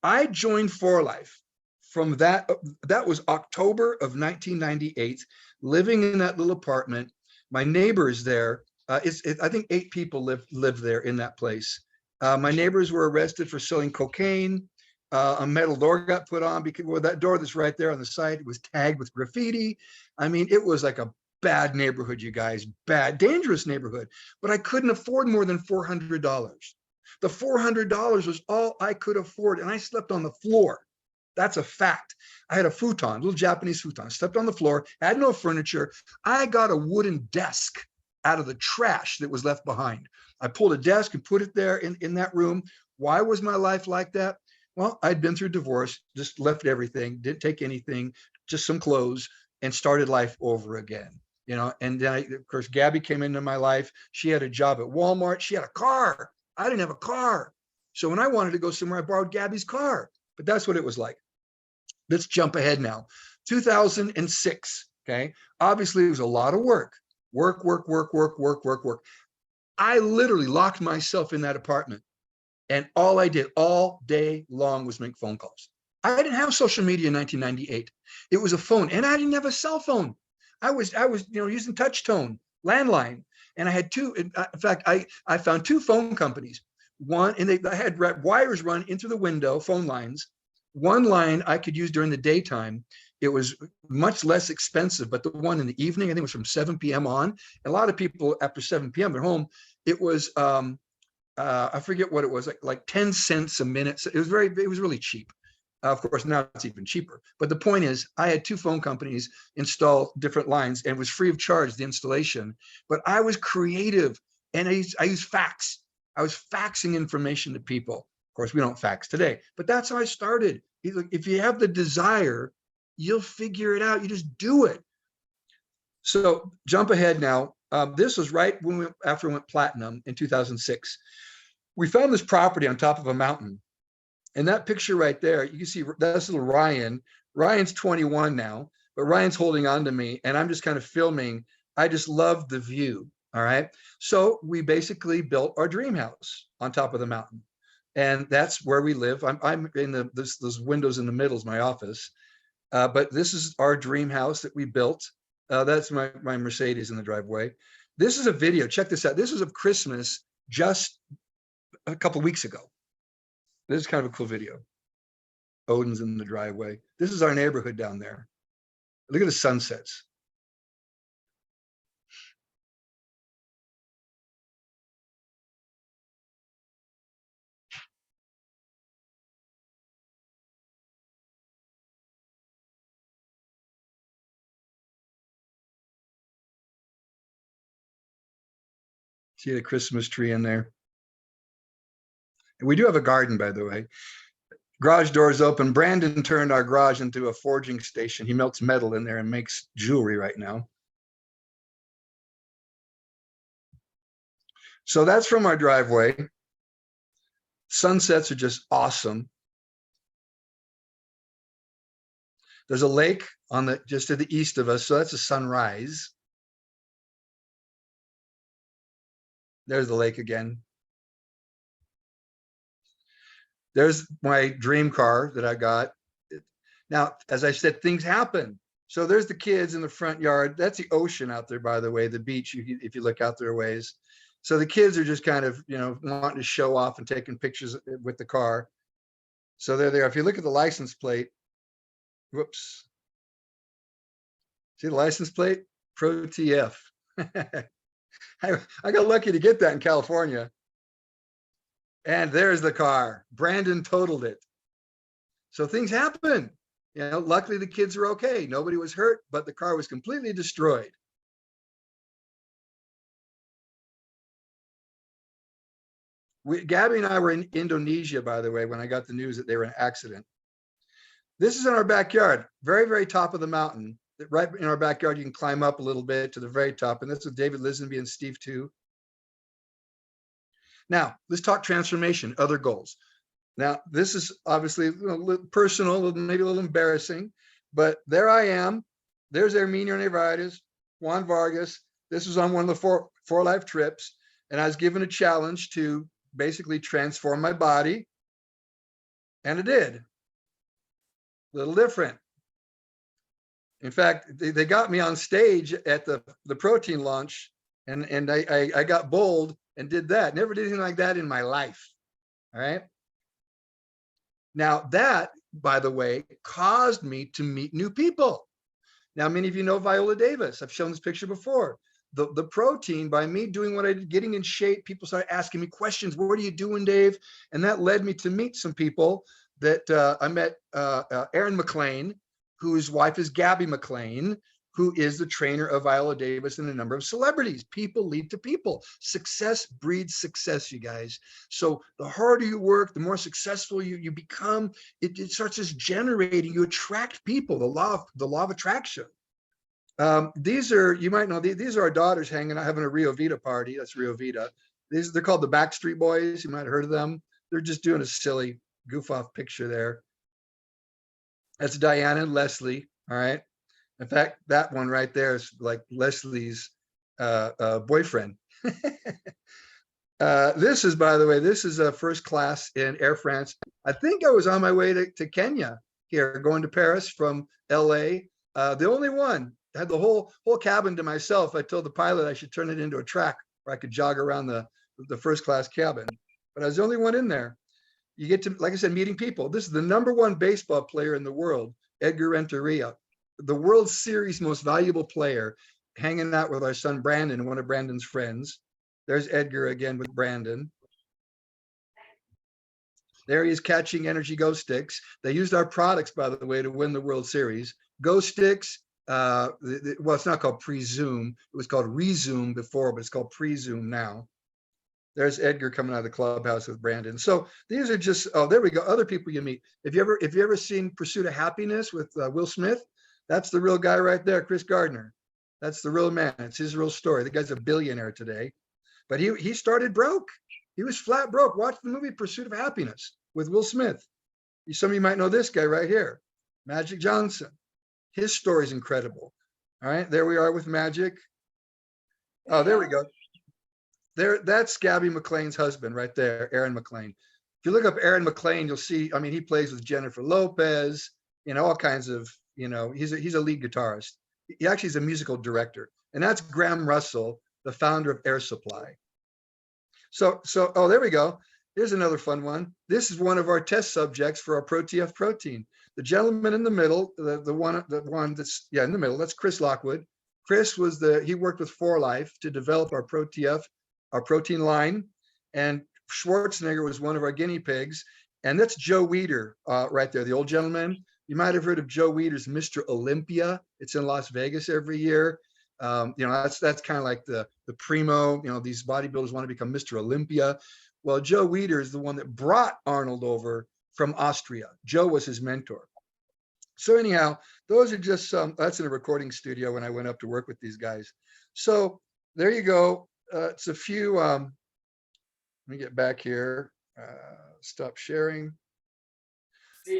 I joined For Life from that was October of 1998, living in that little apartment. My neighbors there, I think 8 people lived there in that place. My neighbors were arrested for selling cocaine. A metal door got put on because that door that's right there on the side was tagged with graffiti. I mean, it was like a bad neighborhood, you guys, bad, dangerous neighborhood. But I couldn't afford more than $400. The $400 was all I could afford, and I slept on the floor. That's a fact. I had a futon, little Japanese futon, slept on the floor, had no furniture. I got a wooden desk out of the trash that was left behind. I pulled a desk and put it there in that room. Why was my life like that? Well, I'd been through divorce, just left everything, didn't take anything, just some clothes, and started life over again. And then of course, Gabie came into my life. She had a job at Walmart. She had a car. I didn't have a car. So when I wanted to go somewhere, I borrowed Gabby's car. But that's what it was like. Let's jump ahead now. 2006, okay? Obviously, it was a lot of work. Work. I literally locked myself in that apartment. And all I did all day long was make phone calls. I didn't have social media in 1998. It was a phone, and I didn't have a cell phone. I was using touch tone, landline, and I had 2. In fact, I found 2 phone companies. One, and I had wires run into the window, phone lines. One line I could use during the daytime. It was much less expensive, but the one in the evening, I think it was from 7 p.m. on. A lot of people after 7 p.m. they're home. It was I forget what it was, like 10 cents a minute. So it was really cheap. Of course, now it's even cheaper. But the point is, I had 2 phone companies install different lines, and it was free of charge, the installation. But I was creative, and I used fax. I was faxing information to people. Of course, we don't fax today, but that's how I started. If you have the desire, you'll figure it out. You just do it. So jump ahead now. This was right after we went platinum in 2006. We found this property on top of a mountain. And that picture right there, you can see that's little Ryan. Ryan's 21 now, but Ryan's holding on to me, and I'm just kind of filming. I just love the view. All right. So we basically built our dream house on top of the mountain. And that's where we live. I'm in those windows in the middle is my office. But this is our dream house that we built. That's my Mercedes in the driveway. This is a video. Check this out. This was of Christmas just a couple of weeks ago. This is kind of a cool video. Odin's in the driveway. This is our neighborhood down there. Look at the sunsets. See the Christmas tree in there. And we do have a garden, by the way. Garage doors open. Brandon turned our garage into a forging station. He melts metal in there and makes jewelry right now. So that's from our driveway. Sunsets are just awesome. There's a lake on the just to the east of us, so that's a sunrise. There's the lake again. There's my dream car that I got. Now, as I said, things happen. So there's the kids in the front yard. That's the ocean out there, by the way, the beach, if you look out there a ways. So the kids are just kind of, wanting to show off and taking pictures with the car. So there they are. If you look at the license plate, whoops. See the license plate? Pro TF. I got lucky to get that in California. And there's the car. Brandon totaled it. So things happen. Luckily the kids were okay. Nobody was hurt, but the car was completely destroyed. Gabby and I were in Indonesia, by the way, when I got the news that they were in an accident. This is in our backyard, very, very top of the mountain. Right in our backyard, you can climb up a little bit to the very top. And that's with David Lisenby and Steve too. Now, let's talk transformation, other goals. Now, this is obviously a little personal, maybe a little embarrassing, but there I am. There's Herminio Nevares, Juan Vargas. This was on one of the four life trips. And I was given a challenge to basically transform my body. And it did. A little different. In fact, they got me on stage at the protein launch, and I got bold and did that. Never did anything like that in my life. All right. Now that, by the way, caused me to meet new people. Now, many of you know Viola Davis. I've shown this picture before. The protein, by me doing what I did, getting in shape, people started asking me questions. What are you doing, Dave? And that led me to meet some people that I met Aaron McLean, whose wife is Gabie McLean, who is the trainer of Viola Davis and a number of celebrities. People lead to people. Success breeds success, you guys. So the harder you work, the more successful you become. It starts just generating. You attract people. The law of attraction. These are, you might know, these are our daughters hanging out, having a Rio Vita party. That's Rio Vita. They're called the Backstreet Boys. You might have heard of them. They're just doing a silly goof off picture there. That's Diana and Leslie. All right. In fact, that one right there is like Leslie's boyfriend. This is, by the way, this is a first class in Air France. I think I was on my way to Kenya here, going to Paris from LA. The only one. I had the whole cabin to myself. I told the pilot I should turn it into a track where I could jog around the first class cabin. But I was the only one in there. You get to, like I said, meeting people. This is the #1 baseball player in the world, Edgar Renteria, the World Series most valuable player, hanging out with our son Brandon, one of Brandon's friends. There's Edgar again with Brandon. There he is catching Energy Go Sticks. They used our products, by the way, to win the World Series. Go Sticks. Well, it's not called Prezoom. It was called Rezoom before, but it's called Prezoom now. There's Edgar coming out of the clubhouse with Brandon. So these are just, oh, there we go. Other people you meet. If you ever seen Pursuit of Happiness with Will Smith, that's the real guy right there, Chris Gardner. That's the real man. It's his real story. The guy's a billionaire today, but he started broke. He was flat broke. Watch the movie Pursuit of Happiness with Will Smith. Some of you might know this guy right here, Magic Johnson. His story is incredible. All right, there we are with Magic. Oh, there we go. There, that's Gabie McLean's husband right there, Aaron McLean. If you look up Aaron McLean, you'll see, I mean, he plays with Jennifer Lopez, all kinds of, he's a lead guitarist. He actually is a musical director. And that's Graham Russell, the founder of Air Supply. So, oh, there we go. Here's another fun one. This is one of our test subjects for our ProTF protein. The gentleman in the middle, the one that's, yeah, in the middle, that's Chris Lockwood. Chris was he worked with 4Life to develop our ProTF, our protein line. And Schwarzenegger was one of our guinea pigs. And that's Joe Weider right there, the old gentleman. You might have heard of Joe Weider's Mr. Olympia. It's in Las Vegas every year. That's kind of like the primo, these bodybuilders want to become Mr. Olympia. Well, Joe Weider is the one that brought Arnold over from Austria. Joe was his mentor. So anyhow, those are just that's in a recording studio when I went up to work with these guys. So there you go. It's a few, let me get back here, stop sharing.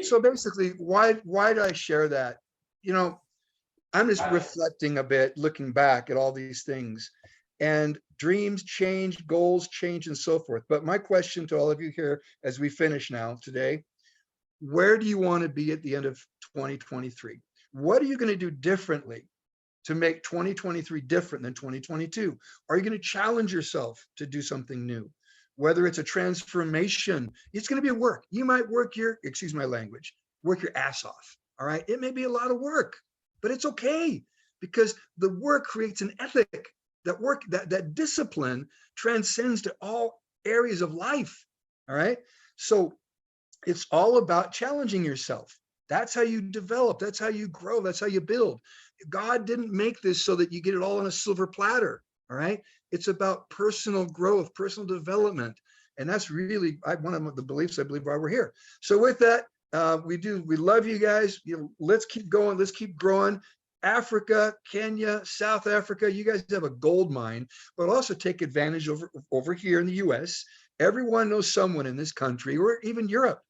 So basically, why did I share that? I'm just reflecting a bit, looking back at all these things, and dreams change, goals change, and so forth. But my question to all of you here as we finish now today, where do you want to be at the end of 2023? What are you going to do differently to make 2023 different than 2022? Are you going to challenge yourself to do something new? Whether it's a transformation, it's going to be a work. You might work excuse my language, work your ass off. All right. It may be a lot of work, but it's okay, because the work creates an ethic. That discipline transcends to all areas of life. All right. So it's all about challenging yourself. That's how you develop. That's how you grow. That's how you build. God didn't make this so that you get it all on a silver platter. All right. It's about personal growth, personal development. And that's really one of the beliefs, I believe, why we're here. So with that, we love you guys. Let's keep going. Let's keep growing. Africa, Kenya, South Africa, you guys have a gold mine, but also take advantage over here in the US. Everyone knows someone in this country, or even Europe.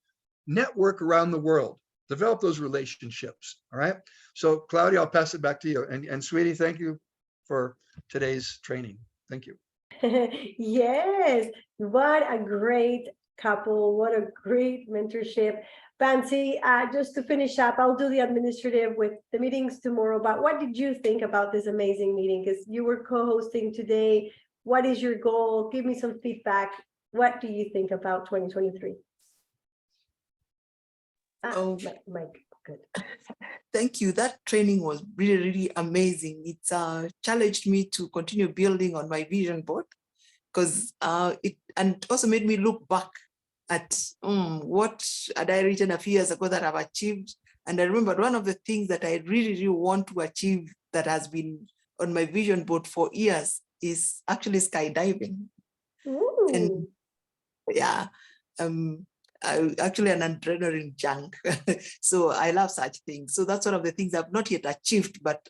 Network around the world. Develop those relationships. All right. So Claudia, I'll pass it back to you. And sweetie, thank you for today's training. Thank you. Yes, what a great couple. What a great mentorship. Fancy, just to finish up, I'll do the administrative with the meetings tomorrow. But what did you think about this amazing meeting? Because you were co-hosting today. What is your goal? Give me some feedback. What do you think about 2023? Mike, good. Thank you. That training was really, really amazing. It's challenged me to continue building on my vision board, because it also made me look back at what had I written a few years ago that I've achieved. And I remembered one of the things that I really, really want to achieve that has been on my vision board for years is actually skydiving. Ooh. And yeah, actually an adrenaline junk. So I love such things. So that's one of the things I've not yet achieved, but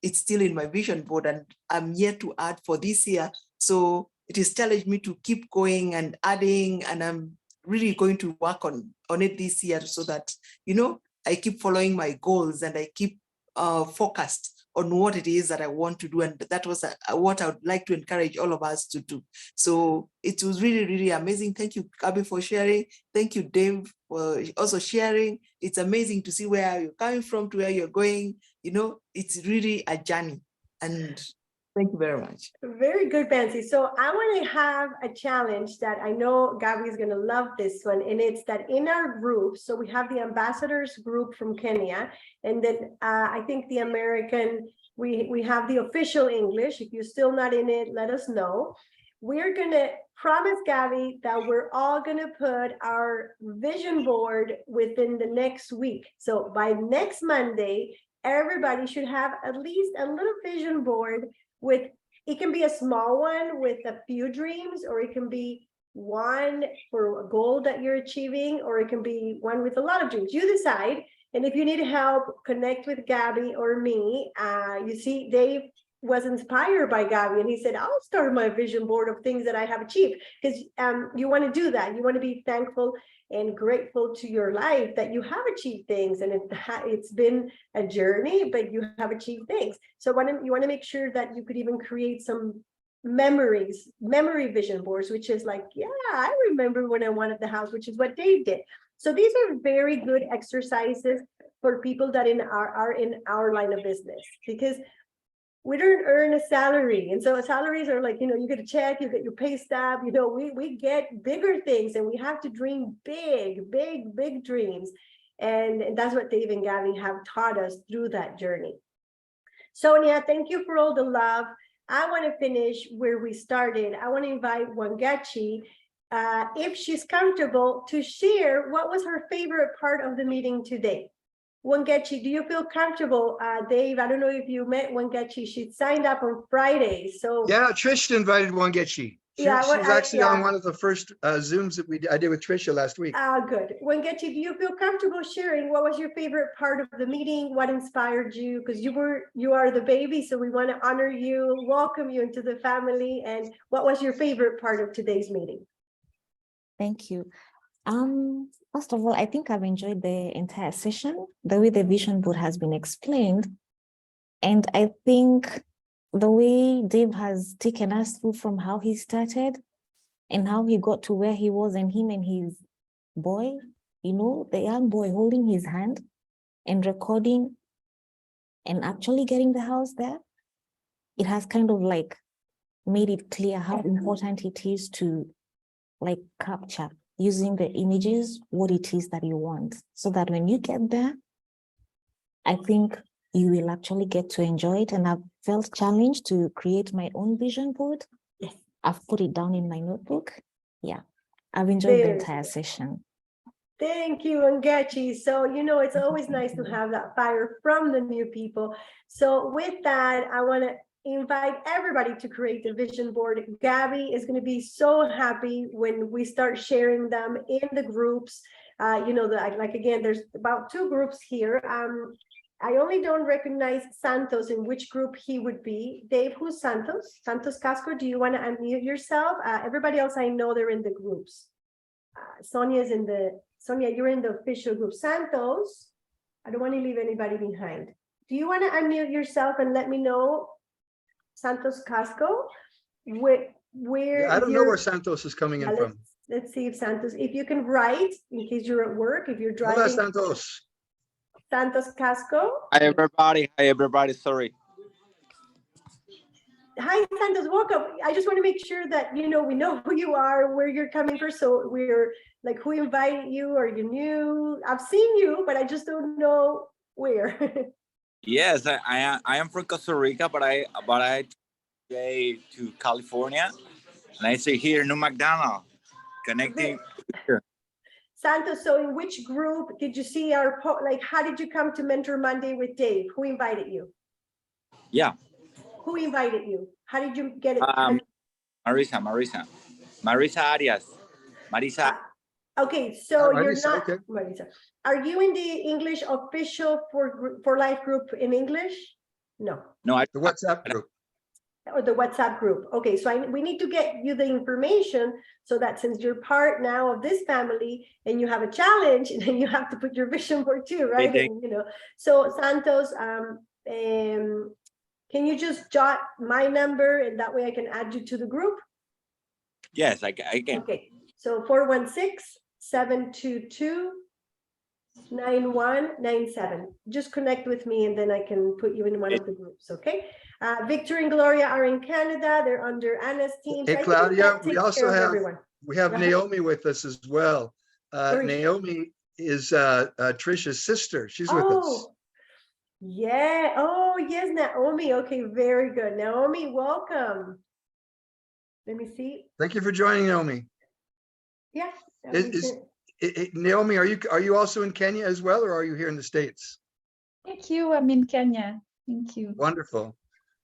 it's still in my vision board, and I'm yet to add for this year. So it is challenged me to keep going and adding, and I'm really going to work on it this year so that, I keep following my goals and I keep focused on what it is that I want to do. And that was what I would like to encourage all of us to do. So it was really, really amazing. Thank you, Gabie, for sharing. Thank you, Dave, for also sharing. It's amazing to see where you're coming from to where you're going. It's really a journey. And thank you very much. Very good, Fancy. So I want to have a challenge that I know Gabie is going to love this one. And it's that in our group, so we have the ambassadors group from Kenya, and then I think the American, we have the official English. If you're still not in it, let us know. We're going to promise Gabie that we're all going to put our vision board within the next week. So by next Monday, everybody should have at least a little vision board with, it can be a small one with a few dreams, or it can be one for a goal that you're achieving, or it can be one with a lot of dreams. You decide. And if you need help, connect with Gabie or me. You see, Dave was inspired by Gabie, and he said, I'll start my vision board of things that I have achieved, because you want to do that. You want to be thankful and grateful to your life that you have achieved things, and it's been a journey, but you have achieved things. So you want to make sure that you could even create some memory vision boards, which is like, yeah, I remember when I wanted the house, which is what Dave did. So these are very good exercises for people that are in our line of business, because we don't earn a salary. And so salaries are like, you get a check, you get your pay stub, we get bigger things, and we have to dream big, big, big dreams. And that's what Dave and Gabie have taught us through that journey. Sonia, thank you for all the love. I want to finish where we started. I want to invite Wangachi, if she's comfortable, to share what was her favorite part of the meeting today. Wangechi, do you feel comfortable? Dave, I don't know if you met Wangechi. She signed up on Friday. So Yeah, Trish invited Wangechi. She was actually on one of the first Zooms that I did with Trisha last week. Good. Wangechi, do you feel comfortable sharing what was your favorite part of the meeting? What inspired you? Because you are the baby, so we want to honor you, welcome you into the family. And what was your favorite part of today's meeting? Thank you. First of all, I think I've enjoyed the entire session, the way the vision board has been explained. And I think the way Dave has taken us through from how he started and how he got to where he was, and him and his boy, you know, the young boy holding his hand and recording and actually getting the house there, it has kind of like made it clear how important it is to like capture using the images what it is that you want, so that when you get there, I think you will actually get to enjoy it. And I've felt challenged to create my own vision board. Yes. I've put it down in my notebook. Yeah, I've enjoyed the entire session. Thank you, Wangechi. So, you know, it's always nice to have that fire from the new people. So with that, I want to invite everybody to create the vision board. Gabie is going to be so happy when we start sharing them in the groups. You know, like again, there's about 2 groups here. I only don't recognize Santos in which group he would be. Dave, who's Santos? Santos Casco, do you want to unmute yourself? Everybody else, I know they're in the groups. Sonia, you're in the official group. Santos, I don't want to leave anybody behind. Do you want to unmute yourself and let me know, Santos Casco, where I don't know where Santos is coming in from. Let's see if Santos, if you can write in case you're at work, if you're driving. Hola, Santos. Santos Casco. Hi everybody. Sorry. Hi Santos, welcome. I just want to make sure that you know we know who you are, where you're coming from. So we're like, who invited you? Are you new? I've seen you, but I just don't know where. Yes, I am from Costa Rica, but I today to California, and I stay here in New McDonald, connecting here. Santos, so in which group did you see our like? How did you come to Mentor Monday with Dave? Who invited you? Yeah. Who invited you? How did you get it? Marisa Arias. Marisa. Okay, so Marisa, you're not okay. Marisa. Are you in the English official for life group in English? No. No, The WhatsApp group. Or the WhatsApp group. Okay, so we need to get you the information so that since you're part now of this family and you have a challenge, and then you have to put your vision board too, right? And, you know, so Santos, can you just jot my number and that way I can add you to the group? Yes, I can. Okay, so 416-722-9197. Just connect with me and then I can put you in one of the groups, okay? Victor and Gloria are in Canada. They're under Anna's team. Hey, So Claudia, we also have Right. Naomi with us as well. Naomi is Trisha's sister. She's with us. Yeah. Oh, yes, Naomi. Okay, very good. Naomi, welcome. Let me see. Thank you for joining, Naomi. Yeah. Naomi, are you also in Kenya as well, or are you here in the States? Thank you. I'm in Kenya. Thank you. Wonderful.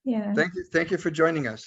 Yeah. Thank you for joining us.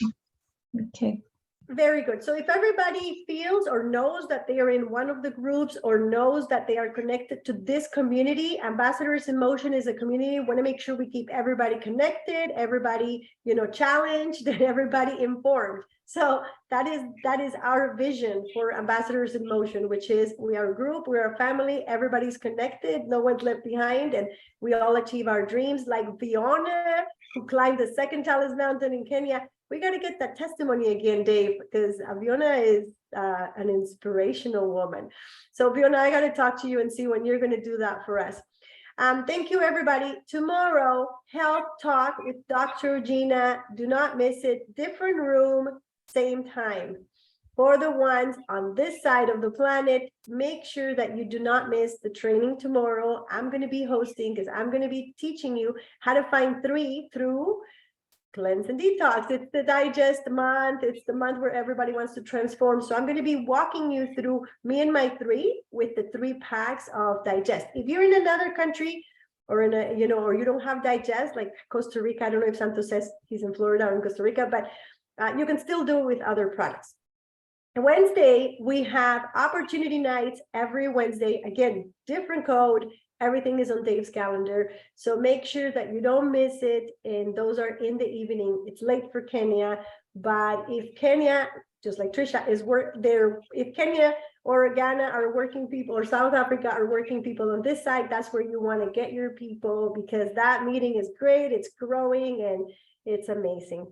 Okay. Very good. So if everybody feels or knows that they are in one of the groups or knows that they are connected to this community, Ambassadors in Motion is a community. We want to make sure we keep everybody connected, everybody, you know, challenged, and everybody informed. So that is our vision for Ambassadors in Motion, which is we are a group, we are a family, everybody's connected, no one's left behind, and we all achieve our dreams. Like Fiona, who climbed the second tallest mountain in Kenya. We got to get that testimony again, Dave, because Fiona is an inspirational woman. So Fiona, I got to talk to you and see when you're going to do that for us. Thank you, everybody. Tomorrow, Health Talk with Dr. Gina. Do not miss it. Different room, same time. For the ones on this side of the planet, make sure that you do not miss the training tomorrow. I'm going to be hosting because I'm going to be teaching you how to find 3 through Cleanse and Detox. It's the digest month. It's the month where everybody wants to transform. So I'm going to be walking you through me and my 3 with the 3 packs of digest. If you're in another country, or in a, you know, or you don't have digest, like Costa Rica. I don't know if Santos says he's in Florida or in Costa Rica, but you can still do it with other products. And Wednesday, we have opportunity nights every Wednesday. Again, different code. Everything is on Dave's calendar. So make sure that you don't miss it. And those are in the evening. It's late for Kenya. But if Kenya, just like Trisha, is there, if Kenya or Ghana are working people, or South Africa are working people on this side, that's where you want to get your people, because that meeting is great. It's growing and it's amazing.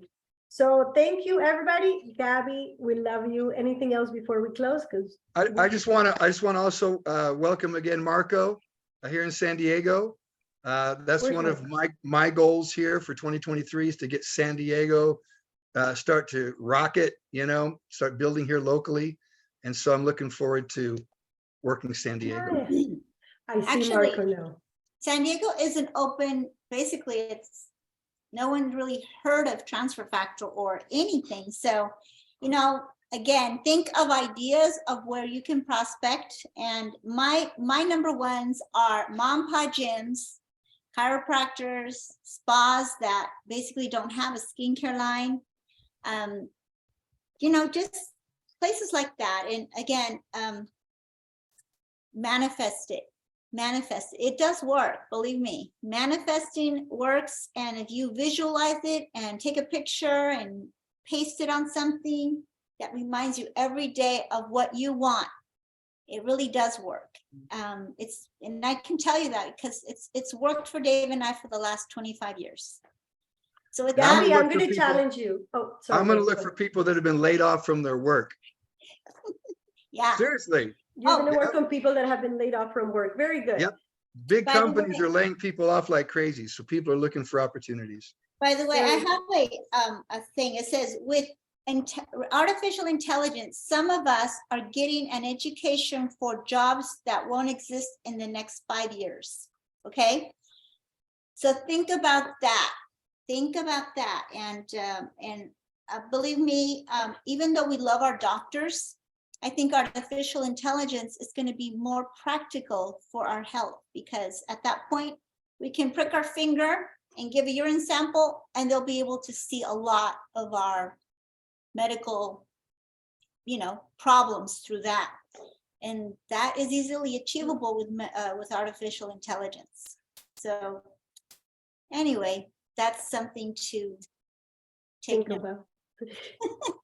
So thank you, everybody. Gabby, we love you. Anything else before we close? Because I just want to also welcome again Marco here in San Diego. That's Where's one of my goals here for 2023 is to get San Diego start to rocket, you know, start building here locally. And so I'm looking forward to working San Diego. nice. I see Actually, Marco now. San Diego isn't open. Basically, it's no one really heard of Transfer Factor or anything. So, you know, again, think of ideas of where you can prospect. And my number ones are mom and pop gyms, chiropractors, spas that basically don't have a skincare line. You know, just places like that. And again, manifest it. It does work, believe me. Manifesting works, and if you visualize it and take a picture and paste it on something that reminds you every day of what you want, it really does work. And I can tell you that because it's worked for Dave and I for the last 25 years. So with Yeah, that, Gabby, I'm going to challenge you. Oh, sorry. I'm going to look for people that have been laid off from their work. yeah. Seriously. You're going to yeah. work on people that have been laid off from work. Very good. Yep. Big By the companies way- are laying people off like crazy. So people are looking for opportunities. By the way, I Very have a thing. It says with artificial intelligence, some of us are getting an education for jobs that won't exist in the next 5 years. Okay, so think about that. Think about that, and believe me, even though we love our doctors, I think artificial intelligence is going to be more practical for our health, because at that point we can prick our finger and give a urine sample, and they'll be able to see a lot of our medical, you know, problems through that. And that is easily achievable with artificial intelligence. So anyway, that's something to take Think note. about.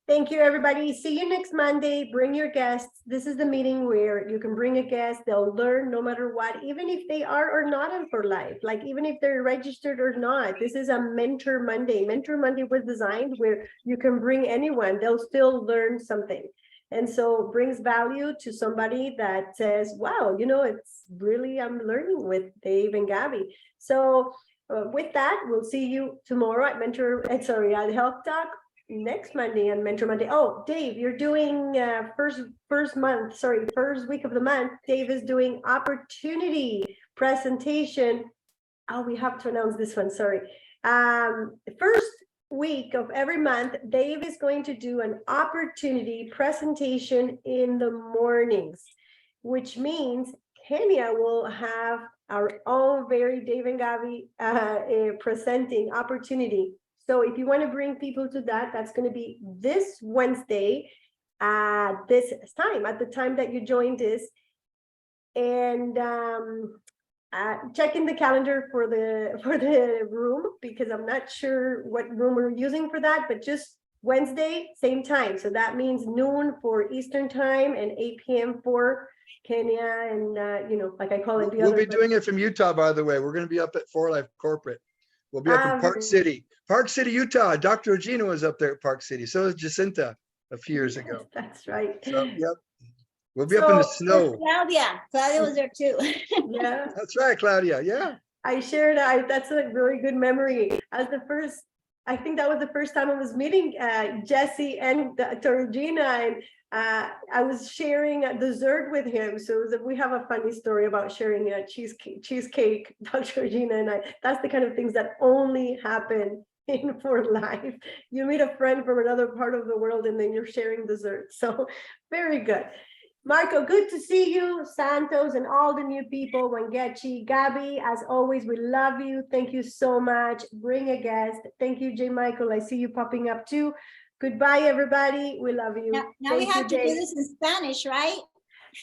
Thank you, everybody. See you next Monday. Bring your guests. This is the meeting where you can bring a guest. They'll learn no matter what, even if they are or not in for life, like even if they're registered or not. This is a Mentor Monday. Mentor Monday was designed where you can bring anyone. They'll still learn something. And so brings value to somebody that says, wow, you know, it's really, I'm learning with Dave and Gabby. So with that, we'll see you tomorrow at at Health Talk. Next Monday on Mentor Monday. Oh, Dave, you're doing first week of the month. Dave is doing opportunity presentation. Oh, we have to announce this one. Sorry. First week of every month, Dave is going to do an opportunity presentation in the mornings, which means Kenya will have our own very Dave and Gabby presenting opportunity. So if you want to bring people to that, that's going to be this Wednesday at this time, at the time that you joined us. And check in the calendar for the room, because I'm not sure what room we're using for that, but just Wednesday, same time. So that means noon for Eastern time and 8 p.m. for Kenya. And, you know, like I call it, We'll be doing it from Utah, by the way. We're going to be up at 4Life Corporate. We'll be up in Park City, Utah. Dr. Regina was up there at Park City. So was Jacinta a few years ago. That's right. So, yep. We'll be up in the snow. Claudia was there too. Yeah. That's right, Claudia. Yeah. I shared, that's a really good memory. I think that was the first time I was meeting Jesse and Dr. Regina, and I was sharing a dessert with him. So we have a funny story about sharing a cheesecake, Dr. Regina and I. That's the kind of things that only happen in for life. You meet a friend from another part of the world and then you're sharing dessert. So very good. Marco, good to see you. Santos and all the new people. Wangechi, Gabie, as always, we love you. Thank you so much. Bring a guest. Thank you, J. Michael. I see you popping up too. Goodbye, everybody. We love you. Now we Thank have you, to do Dave. this in Spanish, right?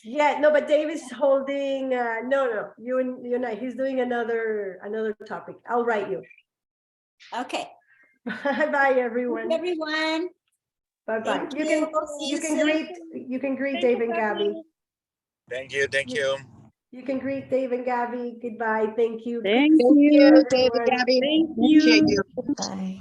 Yeah, no, but Dave is holding. No, you're not. He's doing another topic. I'll write you. Okay. Bye, everyone. Everyone. Bye bye. Thank You you. can See you you can soon. greet Dave and Gabie. Thank you. Thank you. You can greet Dave and Gabie. Goodbye. Thank you. Thank Good to see you. everyone. Thank you. Bye.